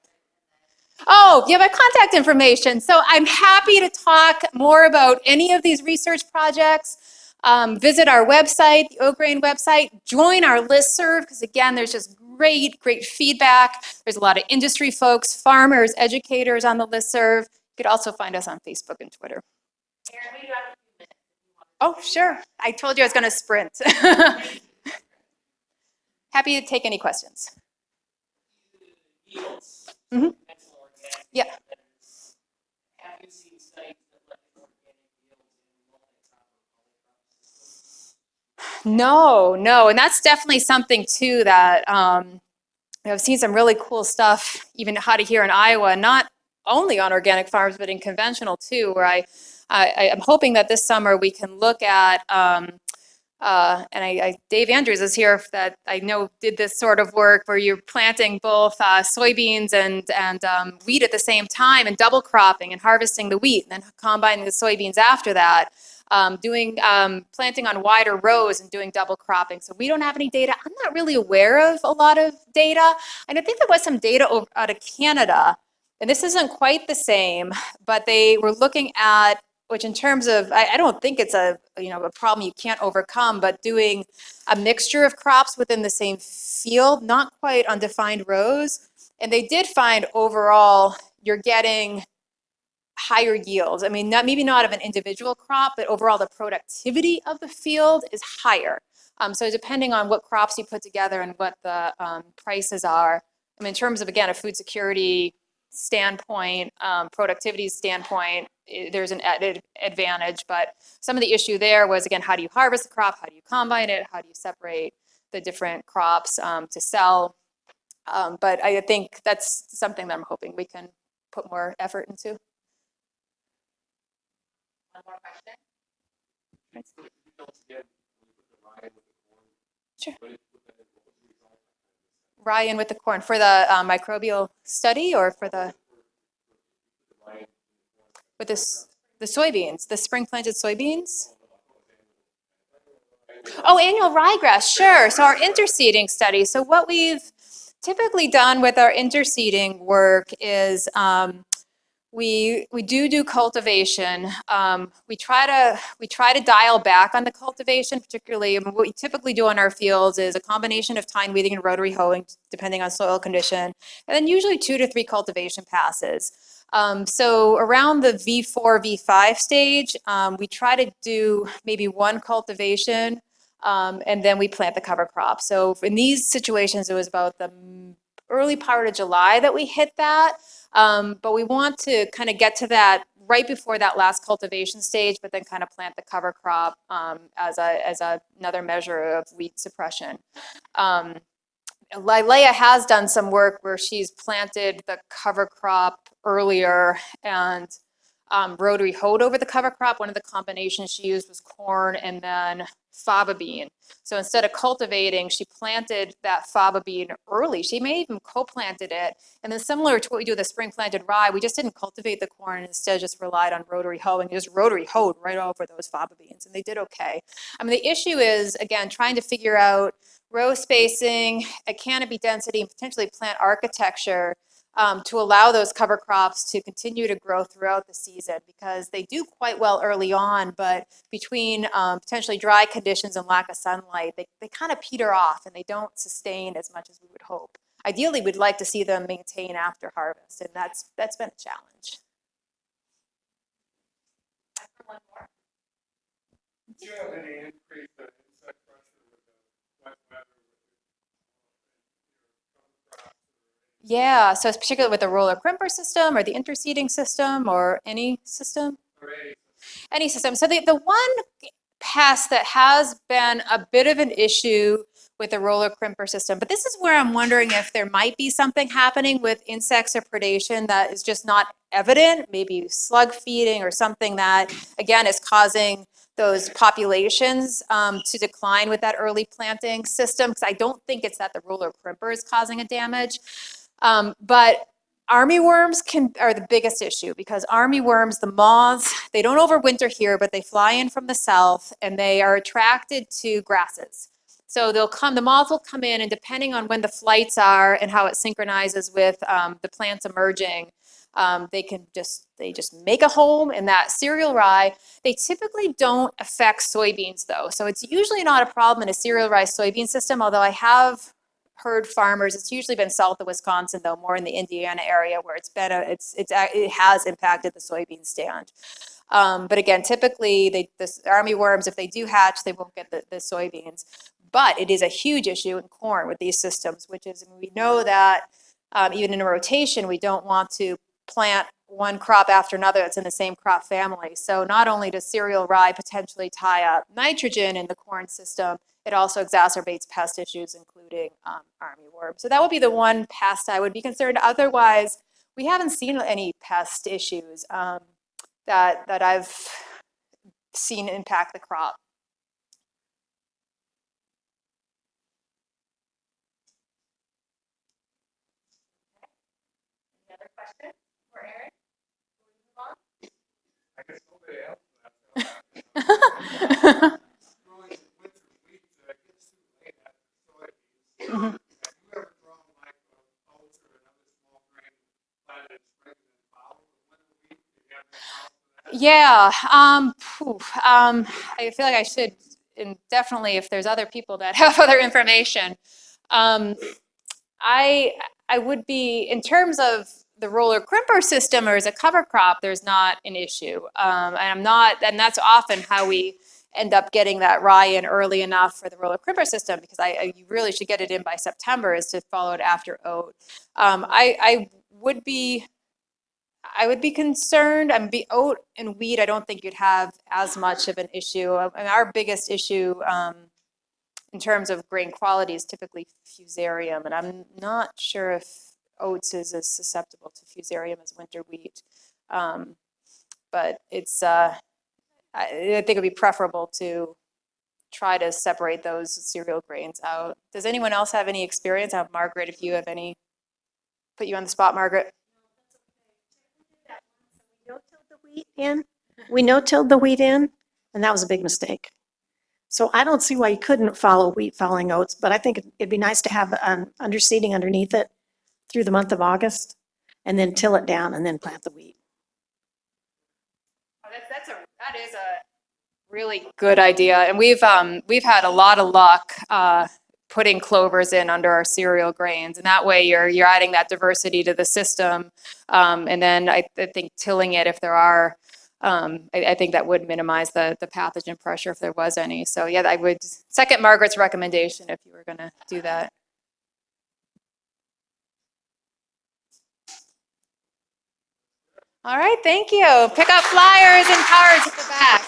Oh, you have my contact information. So I'm happy to talk more about any of these research projects. Visit our website, the OGRAIN website. Join our listserv, because again, there's just great feedback. There's a lot of industry folks, farmers, educators on the listserv. You could also find us on Facebook and Twitter. Erin, we do have a few minutes. Oh, sure. I told you I was going to sprint. Happy to take any questions. Yields. Mhm. Yeah. Have you seen studies that look at organic yields in multi-crop? No, and that's definitely something too that I've seen some really cool stuff, even out of here in Iowa, not only on organic farms, but in conventional too, where I'm hoping that this summer we can look at, Dave Andrews is here that I know did this sort of work where you're planting both soybeans and wheat at the same time and double cropping and harvesting the wheat and then combining the soybeans after that. Doing planting on wider rows and doing double cropping. So we don't have any data. I'm not really aware of a lot of data. And I think there was some data out of Canada, and this isn't quite the same, but they were looking at, which in terms of, I don't think it's a problem you can't overcome, but doing a mixture of crops within the same field, not quite on defined rows. And they did find overall, you're getting higher yields. I mean, maybe not of an individual crop, but overall the productivity of the field is higher. So depending on what crops you put together and what the prices are, I mean, in terms of, again, a food security standpoint, productivity standpoint, there's an added advantage. But some of the issue there was, again, how do you harvest the crop? How do you combine it? How do you separate the different crops to sell? But I think that's something that I'm hoping we can put more effort into. One more question. Sure. Ryan with the corn for the microbial study or for the with this the soybeans, the spring planted soybeans? Oh, annual ryegrass, sure. So our interseeding study. So what we've typically done with our interseeding work is we do cultivation. We try to dial back on the cultivation, particularly what we typically do on our fields is a combination of tine weeding and rotary hoeing, depending on soil condition, and then usually 2 to 3 cultivation passes. So around the V4, V5 stage, we try to do maybe 1 cultivation, and then we plant the cover crop. So in these situations, it was about the early part of July that we hit that. But we want to kind of get to that right before that last cultivation stage, but then kind of plant the cover crop as another measure of weed suppression. Leia has done some work where she's planted the cover crop earlier and rotary hoed over the cover crop. One of the combinations she used was corn and then faba bean. So instead of cultivating, she planted that faba bean early. She may even co-planted it. And then similar to what we do with the spring planted rye, we just didn't cultivate the corn and instead just relied on rotary hoeing, just rotary hoed right over those faba beans, and they did okay. I mean, the issue is, again, trying to figure out row spacing, a canopy density, and potentially plant architecture to allow those cover crops to continue to grow throughout the season, because they do quite well early on, but between potentially dry conditions and lack of sunlight, they kind of peter off and they don't sustain as much as we would hope. Ideally, we'd like to see them maintain after harvest, and that's been a challenge. Do you have any increase in insect pressure with the wet weather? Yeah, so it's particularly with the roller crimper system or the interseeding system or any system? Any system. So the one pest that has been a bit of an issue with the roller crimper system, but this is where I'm wondering if there might be something happening with insects or predation that is just not evident, maybe slug feeding or something that, again, is causing those populations to decline with that early planting system, because I don't think it's that the roller crimper is causing a damage. But armyworms are the biggest issue, because armyworms, the moths, they don't overwinter here, but they fly in from the south and they are attracted to grasses. So the moths will come in, and depending on when the flights are and how it synchronizes with the plants emerging, they just make a home in that cereal rye. They typically don't affect soybeans though. So it's usually not a problem in a cereal rye soybean system, although I have heard farmers, it's usually been south of Wisconsin though, more in the Indiana area where it has impacted the soybean stand. But again, typically the armyworms, if they do hatch, they won't get the soybeans. But it is a huge issue in corn with these systems, which is, we know that even in a rotation, we don't want to plant one crop after another that's in the same crop family. So not only does cereal rye potentially tie up nitrogen in the corn system, it also exacerbates pest issues, including armyworm. So that would be the one pest I would be concerned. Otherwise, we haven't seen any pest issues that I've seen impact the crop. Any other questions for Erin? I guess nobody else that. Growing winter wheat, gets too late after soybeans. Have you ever grown like oats or another small grain planted in spring and then followed with winter wheat? Do you have any thoughts on that? Yeah, I feel like I should, and definitely if there's other people that have other information. I would be, in terms of the roller crimper system or as a cover crop, there's not an issue. And that's often how we end up getting that rye in early enough for the roller crimper system, because you really should get it in by September, is to follow it after oat. I would be concerned. Oat and wheat, I don't think you'd have as much of an issue. And our biggest issue in terms of grain quality is typically fusarium, and I'm not sure if oats is as susceptible to fusarium as winter wheat. But it's, I think it'd be preferable to try to separate those cereal grains out. Does anyone else have any experience? Margaret, if you have any, put you on the spot, Margaret. We don't tilt the wheat in, We no-tilled the wheat in, and that was a big mistake. So I don't see why you couldn't follow wheat following oats, but I think it'd be nice to have underseeding underneath it through the month of August, and then till it down and then plant the wheat. That is a really good idea, and we've had a lot of luck putting clovers in under our cereal grains, and that way you're adding that diversity to the system, and then I think tilling it if there are. I think that would minimize the pathogen pressure if there was any. So yeah, I would second Margaret's recommendation if you were going to do that. All right, thank you. Pick up flyers and cards at the back.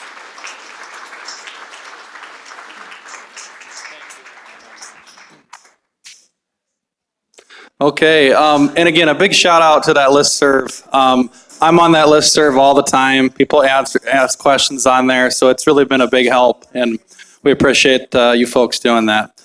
Okay, and again, a big shout out to that listserv. I'm on that listserv all the time. People ask questions on there, so it's really been a big help, and we appreciate you folks doing that.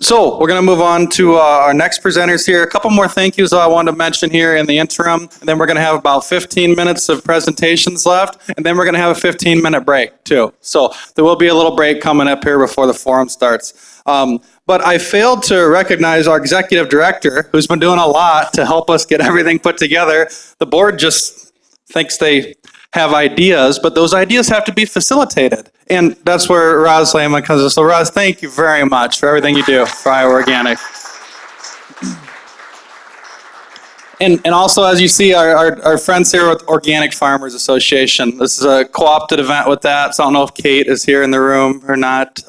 So we're going to move on to our next presenters here. A couple more thank yous I wanted to mention here in the interim, and then we're going to have about 15 minutes of presentations left, and then we're going to have a 15-minute break too. So there will be a little break coming up here before the forum starts. But I failed to recognize our executive director, who's been doing a lot to help us get everything put together. The board just thinks they have ideas, but those ideas have to be facilitated. And that's where Roz Lehman comes in. So Roz, thank you very much for everything you do for Iowa Organic. And also, as you see, our friends here with Organic Farmers Association. This is a co-opted event with that, so I don't know if Kate is here in the room or not.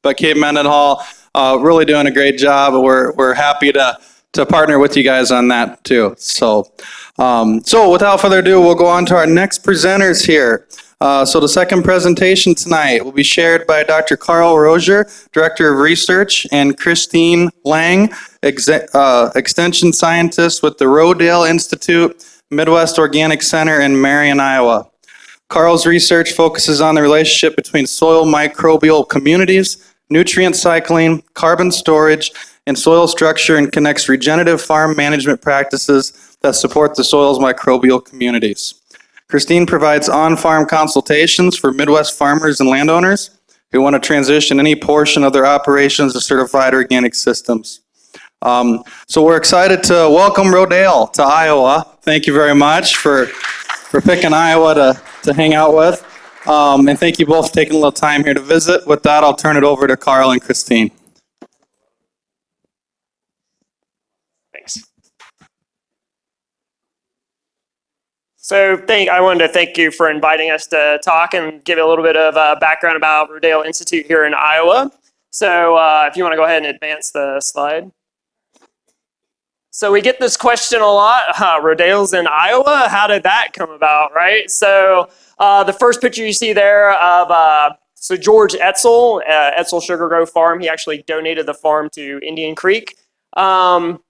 But Kate Mendenhall, really doing a great job. We're happy to partner with you guys on that too. So without further ado, we'll go on to our next presenters here. So the second presentation tonight will be shared by Dr. Carl Rozier, Director of Research, and Christine Lang, Extension Scientist with the Rodale Institute, Midwest Organic Center in Marion, Iowa. Carl's research focuses on the relationship between soil microbial communities, nutrient cycling, carbon storage, and soil structure, and connects regenerative farm management practices that support the soil's microbial communities. Christine provides on-farm consultations for Midwest farmers and landowners who want to transition any portion of their operations to certified organic systems. So we're excited to welcome Rodale to Iowa. Thank you very much for picking Iowa to hang out with. And thank you both for taking a little time here to visit. With that, I'll turn it over to Carl and Christine. Thanks. So I wanted to thank you for inviting us to talk and give you a little bit of background about Rodale Institute here in Iowa. So if you want to go ahead and advance the slide. So we get this question a lot, Rodale's in Iowa, how did that come about, right? So the first picture you see there of so George Etzel, Etzel Sugar Grove Farm, he actually donated the farm to Indian Creek. And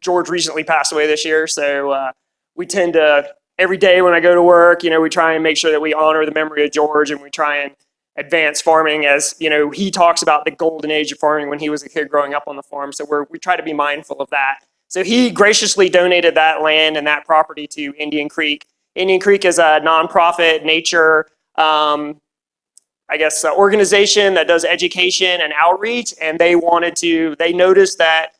George recently passed away this year, so we tend to, every day when I go to work, we try and make sure that we honor the memory of George, and we try and advance farming as, he talks about the golden age of farming when he was a kid growing up on the farm, so we try to be mindful of that. So he graciously donated that land and that property to Indian Creek. Indian Creek is a nonprofit nature organization that does education and outreach, and they noticed that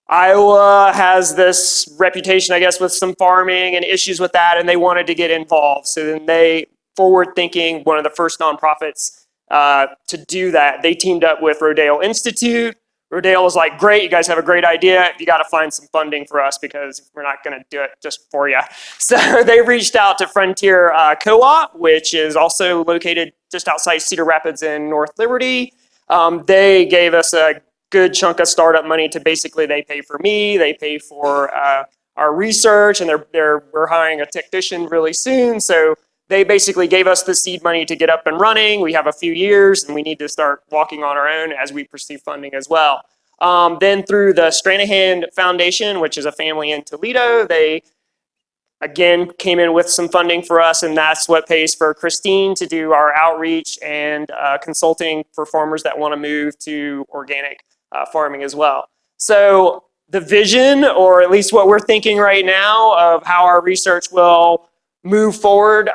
Iowa has this reputation, with some farming and issues with that, and they wanted to get involved. So then they, forward thinking, one of the first nonprofits to do that, they teamed up with Rodale Institute. Rodale was like, great, you guys have a great idea. You got to find some funding for us because we're not going to do it just for you. So they reached out to Frontier Co-op, which is also located just outside Cedar Rapids in North Liberty. They gave us a good chunk of startup money to basically, they pay for me, they pay for our research, and we're hiring a technician really soon. So they basically gave us the seed money to get up and running. We have a few years, and we need to start walking on our own as we pursue funding as well. Then through the Stranahan Foundation, which is a family in Toledo, they again came in with some funding for us, and that's what pays for Christine to do our outreach and consulting for farmers that want to move to organic farming as well. So the vision, or at least what we're thinking right now of how our research will move forward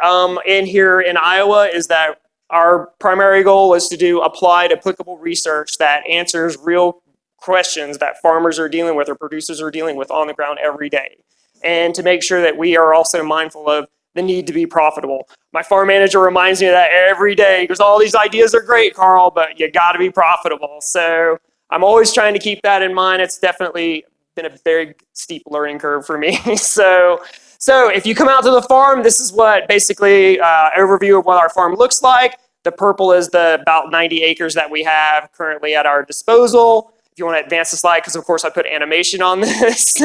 in here in Iowa, is that our primary goal is to do applied applicable research that answers real questions that farmers are dealing with or producers are dealing with on the ground every day. And to make sure that we are also mindful of the need to be profitable. My farm manager reminds me of that every day. He goes, all these ideas are great, Carl, but you got to be profitable. So I'm always trying to keep that in mind. It's definitely been a very steep learning curve for me. So if you come out to the farm, this is what basically overview of what our farm looks like. The purple is the about 90 acres that we have currently at our disposal. If you want to advance the slide, because of course I put animation on this.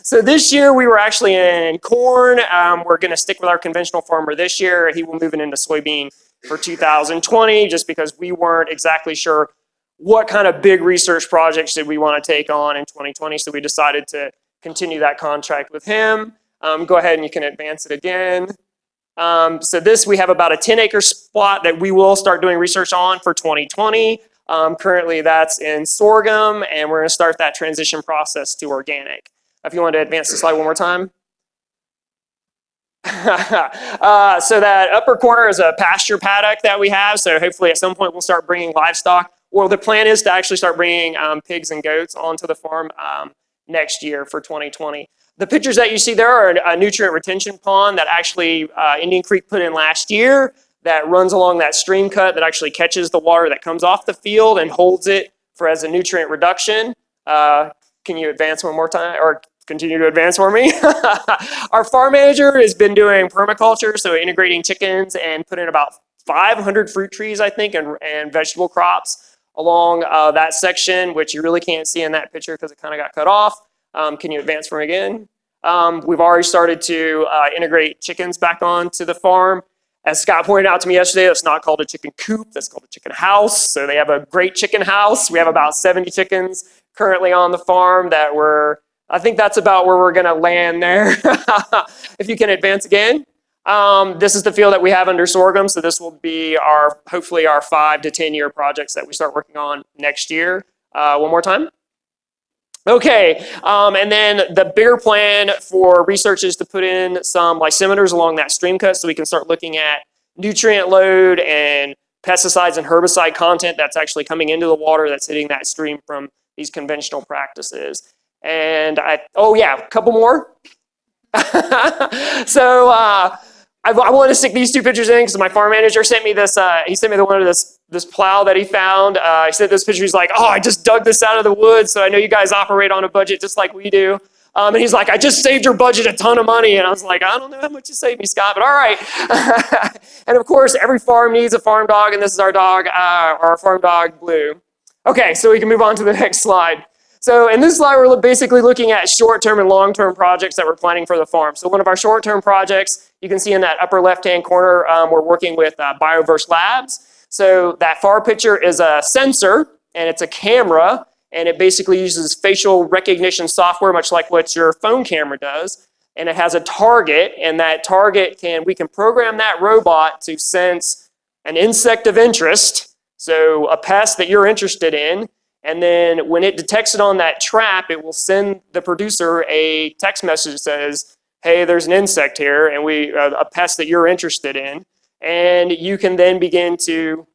So this year we were actually in corn. We're going to stick with our conventional farmer this year. He will move it into soybean for 2020, just because we weren't exactly sure what kind of big research projects did we want to take on in 2020. So we decided to continue that contract with him. Go ahead and you can advance it again. So this, we have about a 10-acre spot that we will start doing research on for 2020. Currently that's in sorghum, and we're going to start that transition process to organic. If you want to advance the slide one more time. So that upper corner is a pasture paddock that we have. So hopefully at some point we'll start bringing livestock. Well, the plan is to actually start bringing pigs and goats onto the farm next year for 2020. The pictures that you see there are a nutrient retention pond that actually Indian Creek put in last year that runs along that stream cut that actually catches the water that comes off the field and holds it for as a nutrient reduction. Can you advance one more time, or continue to advance for me? Our farm manager has been doing permaculture, so integrating chickens and putting about 500 fruit trees, I think, and vegetable crops along that section, which you really can't see in that picture because it kind of got cut off. Can you advance for me again? We've already started to integrate chickens back onto the farm. As Scott pointed out to me yesterday, that's not called a chicken coop, that's called a chicken house. So they have a great chicken house. We have about 70 chickens currently on the farm that I think that's about where we're gonna land there. If you can advance again. This is the field that we have under sorghum. So this will be hopefully our 5 to 10 year projects that we start working on next year. One more time. Okay, and then the bigger plan for research is to put in some lysimeters along that stream cut so we can start looking at nutrient load and pesticides and herbicide content that's actually coming into the water that's hitting that stream from these conventional practices. And a couple more. So I wanted to stick these two pictures in because my farm manager sent me this. He sent me the one of this plow that he found. He sent this picture. He's like, "Oh, I just dug this out of the woods, so I know you guys operate on a budget just like we do." And he's like, "I just saved your budget a ton of money." And I was like, "I don't know how much you saved me, Scott, but all right." And of course, every farm needs a farm dog, and this is our dog, our farm dog, Blue. Okay, so we can move on to the next slide. So in this slide, we're basically looking at short-term and long-term projects that we're planning for the farm. So one of our short-term projects, you can see in that upper left-hand corner, we're working with Bioverse Labs. So that far picture is a sensor, and it's a camera, and it basically uses facial recognition software, much like what your phone camera does. And it has a target, and that target we can program that robot to sense an insect of interest, so a pest that you're interested in. And then when it detects it on that trap, it will send the producer a text message that says, "Hey, there's an insect here, and a pest that you're interested in." And you can then begin to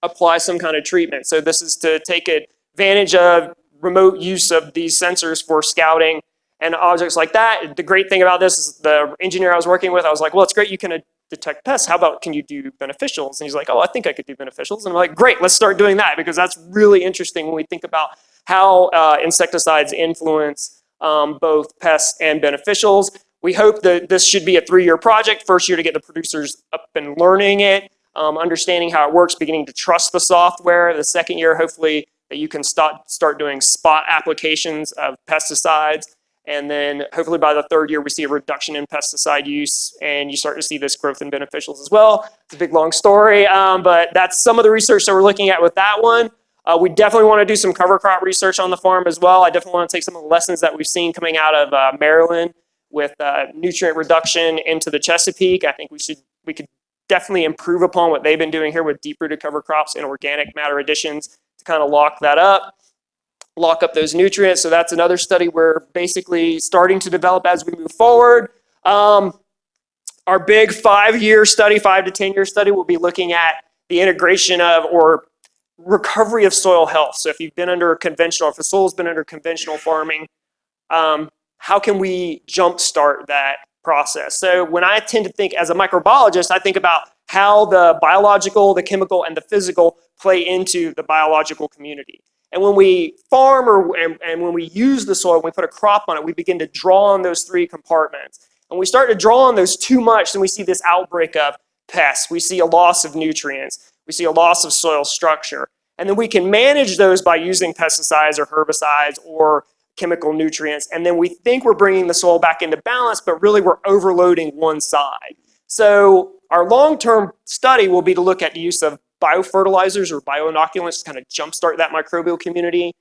apply some kind of treatment. So this is to take advantage of remote use of these sensors for scouting and objects like that. The great thing about this is the engineer I was working with, I was like, "Well, it's great you can detect pests. How about, can you do beneficials?" And he's like, "Oh, I think I could do beneficials." And I'm like, "Great, let's start doing that," because that's really interesting when we think about how insecticides influence both pests and beneficials. We hope that this should be a 3-year project. First year to get the producers up and learning it, understanding how it works, beginning to trust the software. The second year, hopefully, that you can start doing spot applications of pesticides. And then hopefully by the 3rd year, we see a reduction in pesticide use, and you start to see this growth in beneficials as well. It's a big, long story, but that's some of the research that we're looking at with that one. We definitely want to do some cover crop research on the farm as well. I definitely want to take some of the lessons that we've seen coming out of Maryland with nutrient reduction into the Chesapeake. I think we could definitely improve upon what they've been doing here with deep-rooted cover crops and organic matter additions to kind of lock that up. lock up those nutrients. So that's another study we're basically starting to develop as we move forward. Our big 5-year study, 5 to 10-year study, will be looking at the integration of or recovery of soil health. So if you've been under conventional, if the soil's been under conventional farming, how can we jumpstart that process? So when I tend to think as a microbiologist, I think about how the biological, the chemical, and the physical play into the biological community. And when we farm and when we use the soil, when we put a crop on it, we begin to draw on those 3 compartments. And we start to draw on those too much, then we see this outbreak of pests. We see a loss of nutrients. We see a loss of soil structure. And then we can manage those by using pesticides or herbicides or chemical nutrients. And then we think we're bringing the soil back into balance, but really we're overloading one side. So our long-term study will be to look at the use of biofertilizers or bioinoculants to kind of jumpstart that microbial community,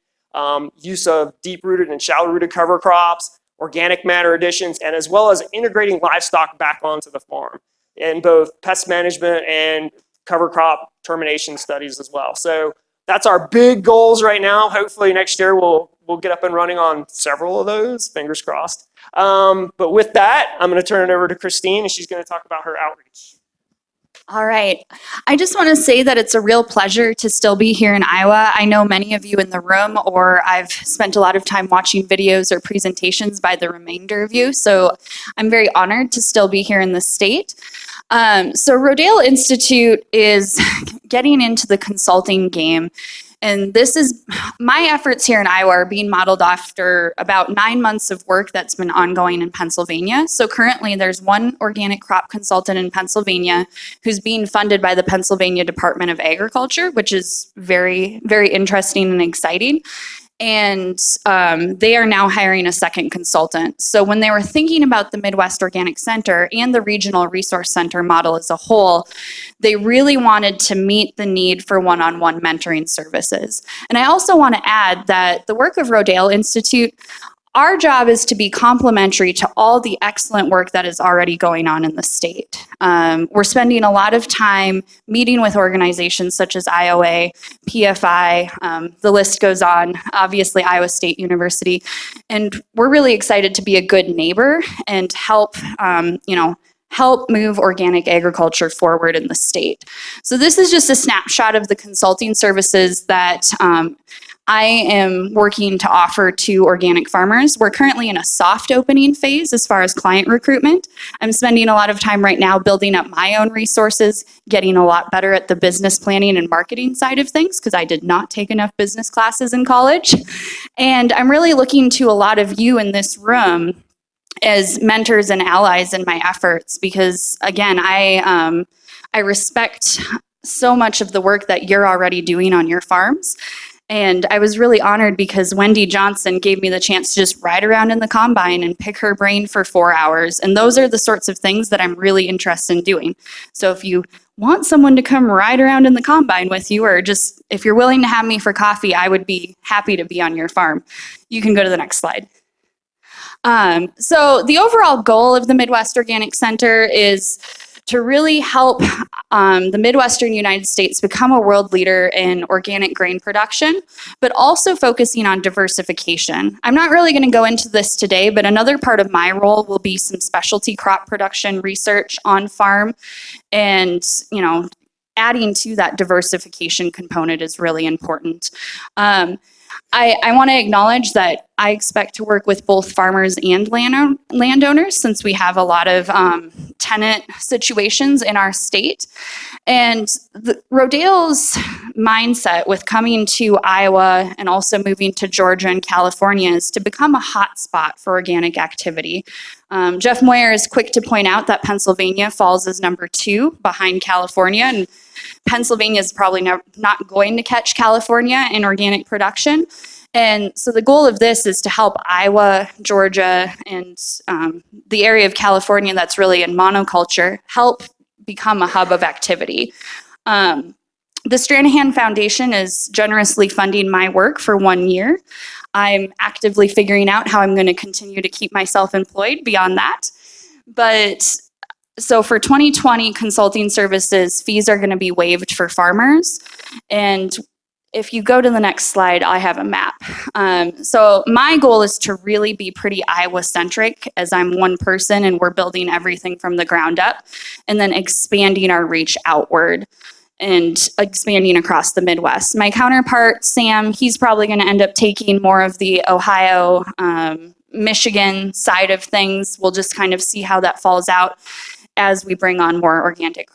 use of deep-rooted and shallow-rooted cover crops, organic matter additions, and as well as integrating livestock back onto the farm in both pest management and cover crop termination studies as well. So that's our big goals right now. Hopefully next year we'll get up and running on several of those, fingers crossed. But with that, I'm going to turn it over to Christine, and she's going to talk about her outreach. All right. I just want to say that it's a real pleasure to still be here in Iowa. I know many of you in the room, or I've spent a lot of time watching videos or presentations by the remainder of you. So I'm very honored to still be here in the state. So Rodale Institute is getting into the consulting game. And this is, my efforts here in Iowa are being modeled after about 9 months of work that's been ongoing in Pennsylvania. So currently there's one organic crop consultant in Pennsylvania who's being funded by the Pennsylvania Department of Agriculture, which is very, very interesting and exciting. And they are now hiring a second consultant. So when they were thinking about the Midwest Organic Center and the Regional Resource Center model as a whole, they really wanted to meet the need for one-on-one mentoring services. And I also want to add that the work of Rodale Institute, our job is to be complementary to all the excellent work that is already going on in the state. We're spending a lot of time meeting with organizations such as IOA, PFI, the list goes on, obviously Iowa State University, and we're really excited to be a good neighbor and help, help move organic agriculture forward in the state. So this is just a snapshot of the consulting services that I am working to offer to organic farmers. We're currently in a soft opening phase as far as client recruitment. I'm spending a lot of time right now building up my own resources, getting a lot better at the business planning and marketing side of things because I did not take enough business classes in college. And I'm really looking to a lot of you in this room as mentors and allies in my efforts because, again, I respect so much of the work that you're already doing on your farms. And I was really honored because Wendy Johnson gave me the chance to just ride around in the combine and pick her brain for 4 hours. And those are the sorts of things that I'm really interested in doing. So if you want someone to come ride around in the combine with you, or just if you're willing to have me for coffee, I would be happy to be on your farm. You can go to the next slide. So the overall goal of the Midwest Organic Center is to really help the Midwestern United States become a world leader in organic grain production, but also focusing on diversification. I'm not really going to go into this today, but another part of my role will be some specialty crop production research on farm, and adding to that diversification component is really important. I want to acknowledge that I expect to work with both farmers and landowners since we have a lot of tenant situations in our state. And Rodale's mindset with coming to Iowa and also moving to Georgia and California is to become a hot spot for organic activity. Jeff Moyer is quick to point out that Pennsylvania falls as number 2 behind California, and Pennsylvania is probably not going to catch California in organic production. And so the goal of this is to help Iowa, Georgia, and the area of California that's really in monoculture help become a hub of activity. The Stranahan Foundation is generously funding my work for 1 year. I'm actively figuring out how I'm going to continue to keep myself employed beyond that. But so for 2020 consulting services, fees are going to be waived for farmers. And if you go to the next slide, I have a map. So my goal is to really be pretty Iowa-centric, as I'm one person and we're building everything from the ground up, and then expanding our reach outward and expanding across the Midwest. My counterpart, Sam, he's probably going to end up taking more of the Ohio, Michigan side of things. We'll just kind of see how that falls out as we bring on more organic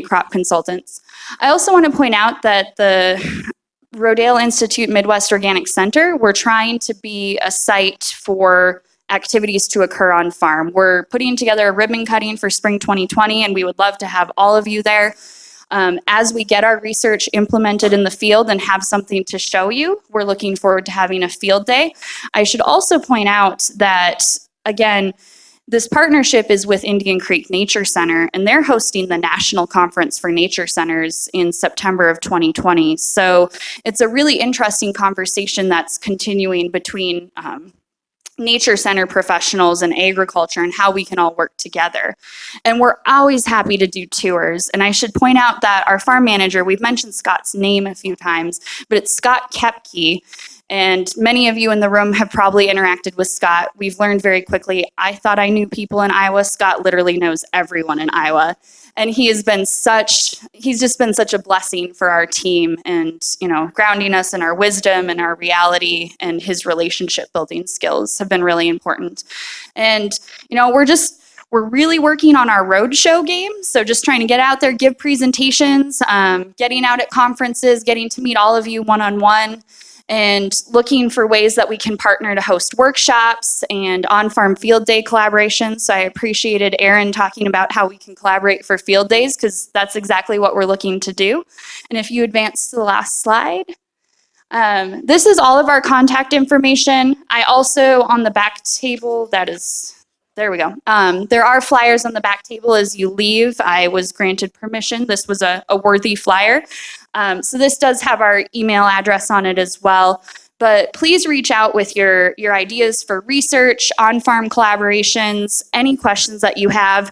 crop consultants. I also want to point out that the Rodale Institute Midwest Organic Center, we're trying to be a site for activities to occur on farm. We're putting together a ribbon cutting for spring 2020, and we would love to have all of you there. As we get our research implemented in the field and have something to show you, we're looking forward to having a field day. I should also point out that, again, this partnership is with Indian Creek Nature Center, and they're hosting the National Conference for Nature Centers in September of 2020. So it's a really interesting conversation that's continuing between nature center professionals and agriculture and how we can all work together. And we're always happy to do tours. And I should point out that our farm manager, we've mentioned Scott's name a few times, but it's Scott Kepke. And many of you in the room have probably interacted with Scott. We've learned very quickly. I thought I knew people in Iowa. Scott literally knows everyone in Iowa. And he's just been such a blessing for our team and, grounding us in our wisdom and our reality, and his relationship building skills have been really important. And, we're really working on our roadshow game. So just trying to get out there, give presentations, getting out at conferences, getting to meet all of you one-on-one, and looking for ways that we can partner to host workshops and on-farm field day collaborations. So I appreciated Erin talking about how we can collaborate for field days, because that's exactly what we're looking to do. And if you advance to the last slide. This is all of our contact information. I also, on the back table, there we go. There are flyers on the back table as you leave. I was granted permission. This was a worthy flyer. So this does have our email address on it as well. But please reach out with your ideas for research, on-farm collaborations, any questions that you have.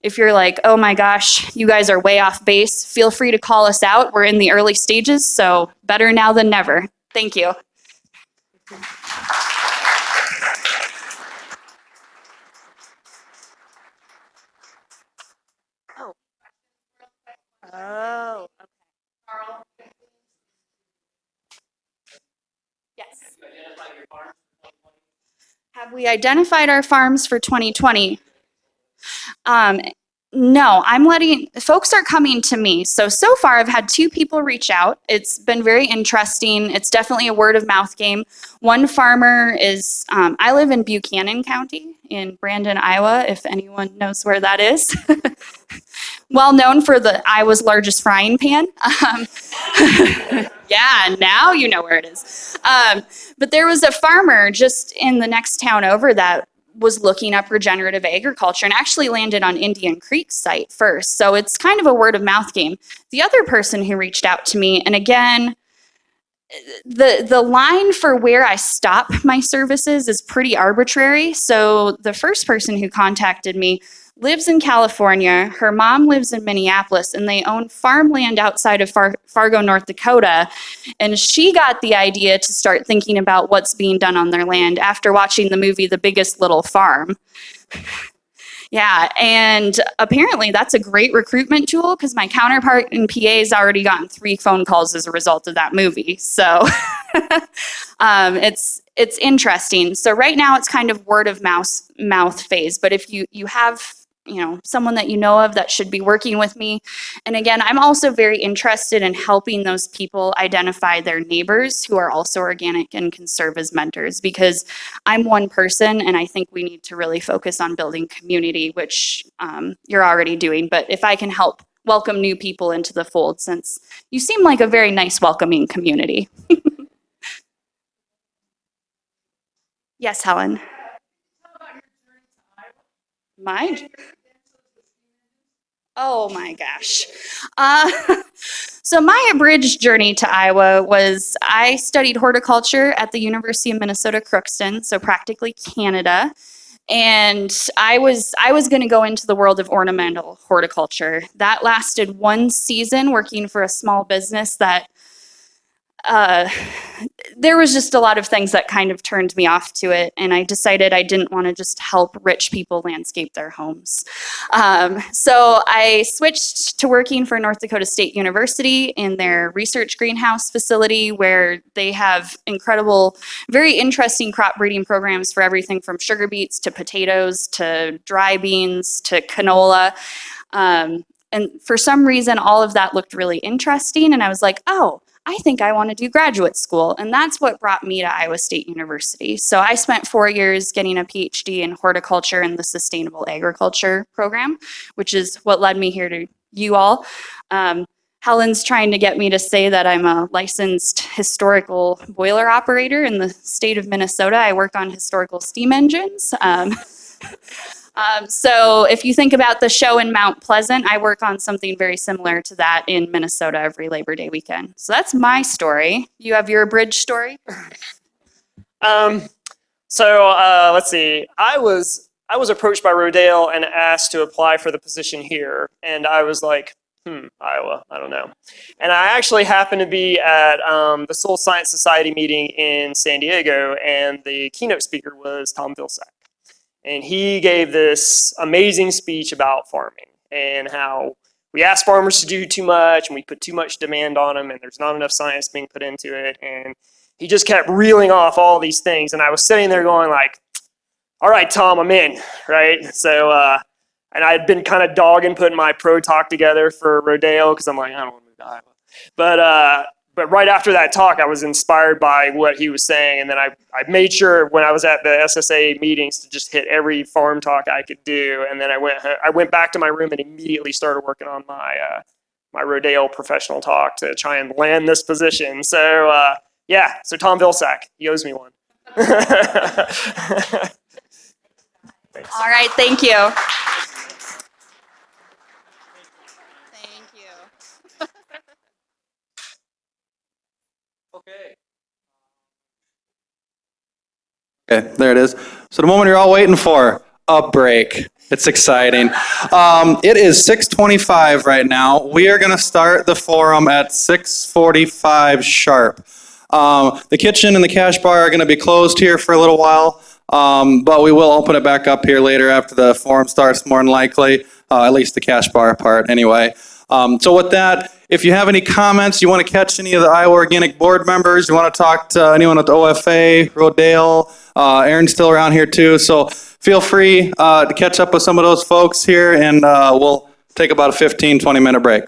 If you're like, oh my gosh, you guys are way off base, feel free to call us out. We're in the early stages, so better now than never. Thank you. Oh, okay. Yes. Have we identified our farms for 2020? No, folks are coming to me. So far I've had 2 people reach out. It's been very interesting. It's definitely a word of mouth game. One farmer is, I live in Buchanan County in Brandon, Iowa, if anyone knows where that is. Well known for Iowa's largest frying pan. Yeah, now you know where it is. But there was a farmer just in the next town over that was looking up regenerative agriculture and actually landed on Indian Creek's site first. So it's kind of a word of mouth game. The other person who reached out to me, and again, the line for where I stop my services is pretty arbitrary. So the first person who contacted me lives in California. Her mom lives in Minneapolis, and they own farmland outside of Fargo, North Dakota. And she got the idea to start thinking about what's being done on their land after watching the movie The Biggest Little Farm. Yeah, and apparently that's a great recruitment tool, because my counterpart in PA has already gotten 3 phone calls as a result of that movie. So it's interesting. So right now it's kind of word of mouth phase. But if you have someone that you know of that should be working with me. And again, I'm also very interested in helping those people identify their neighbors who are also organic and can serve as mentors, because I'm one person and I think we need to really focus on building community, which you're already doing. But if I can help welcome new people into the fold, since you seem like a very nice, welcoming community. Yes, Helen. Mine? Oh my gosh. So my abridged journey to Iowa was, I studied horticulture at the University of Minnesota Crookston, so practically Canada. And I was going to go into the world of ornamental horticulture. That lasted 1 season working for a small business that there was just a lot of things that kind of turned me off to it, and I decided I didn't want to just help rich people landscape their homes. So I switched to working for North Dakota State University in their research greenhouse facility, where they have incredible, very interesting crop breeding programs for everything from sugar beets to potatoes to dry beans to canola. And for some reason, all of that looked really interesting, and I was like, oh, I think I want to do graduate school. And that's what brought me to Iowa State University. So I spent 4 years getting a PhD in horticulture and the sustainable agriculture program, which is what led me here to you all. Helen's trying to get me to say that I'm a licensed historical boiler operator in the state of Minnesota. I work on historical steam engines. So if you think about the show in Mount Pleasant, I work on something very similar to that in Minnesota every Labor Day weekend. So that's my story. You have your abridged story? Let's see. I was approached by Rodale and asked to apply for the position here, and I was like, Iowa, I don't know. And I actually happened to be at the Soil Science Society meeting in San Diego, and the keynote speaker was Tom Vilsack. And he gave this amazing speech about farming and how we ask farmers to do too much and we put too much demand on them and there's not enough science being put into it. And he just kept reeling off all these things. And I was sitting there going like, all right, Tom, I'm in, right? So, and I had been kind of dogging putting my pro talk together for Rodale because I'm like, I don't want to move to Iowa. But right after that talk, I was inspired by what he was saying. And then I made sure when I was at the SSA meetings to just hit every farm talk I could do. And then I went back to my room and immediately started working on my my Rodale professional talk to try and land this position. So so Tom Vilsack, he owes me one. All right, thank you. Thank you. Okay, there it is. So the moment you're all waiting for, a break. It's exciting. It is 6:25 right now. We are going to start the forum at 6:45 sharp. The kitchen and the cash bar are going to be closed here for a little while, but we will open it back up here later after the forum starts, more than likely, at least the cash bar part anyway. So with that, if you have any comments, you want to catch any of the Iowa Organic Board members, you want to talk to anyone at the OFA, Rodale, Erin's still around here too, so feel free to catch up with some of those folks here, and we'll take about a 15-20 minute break.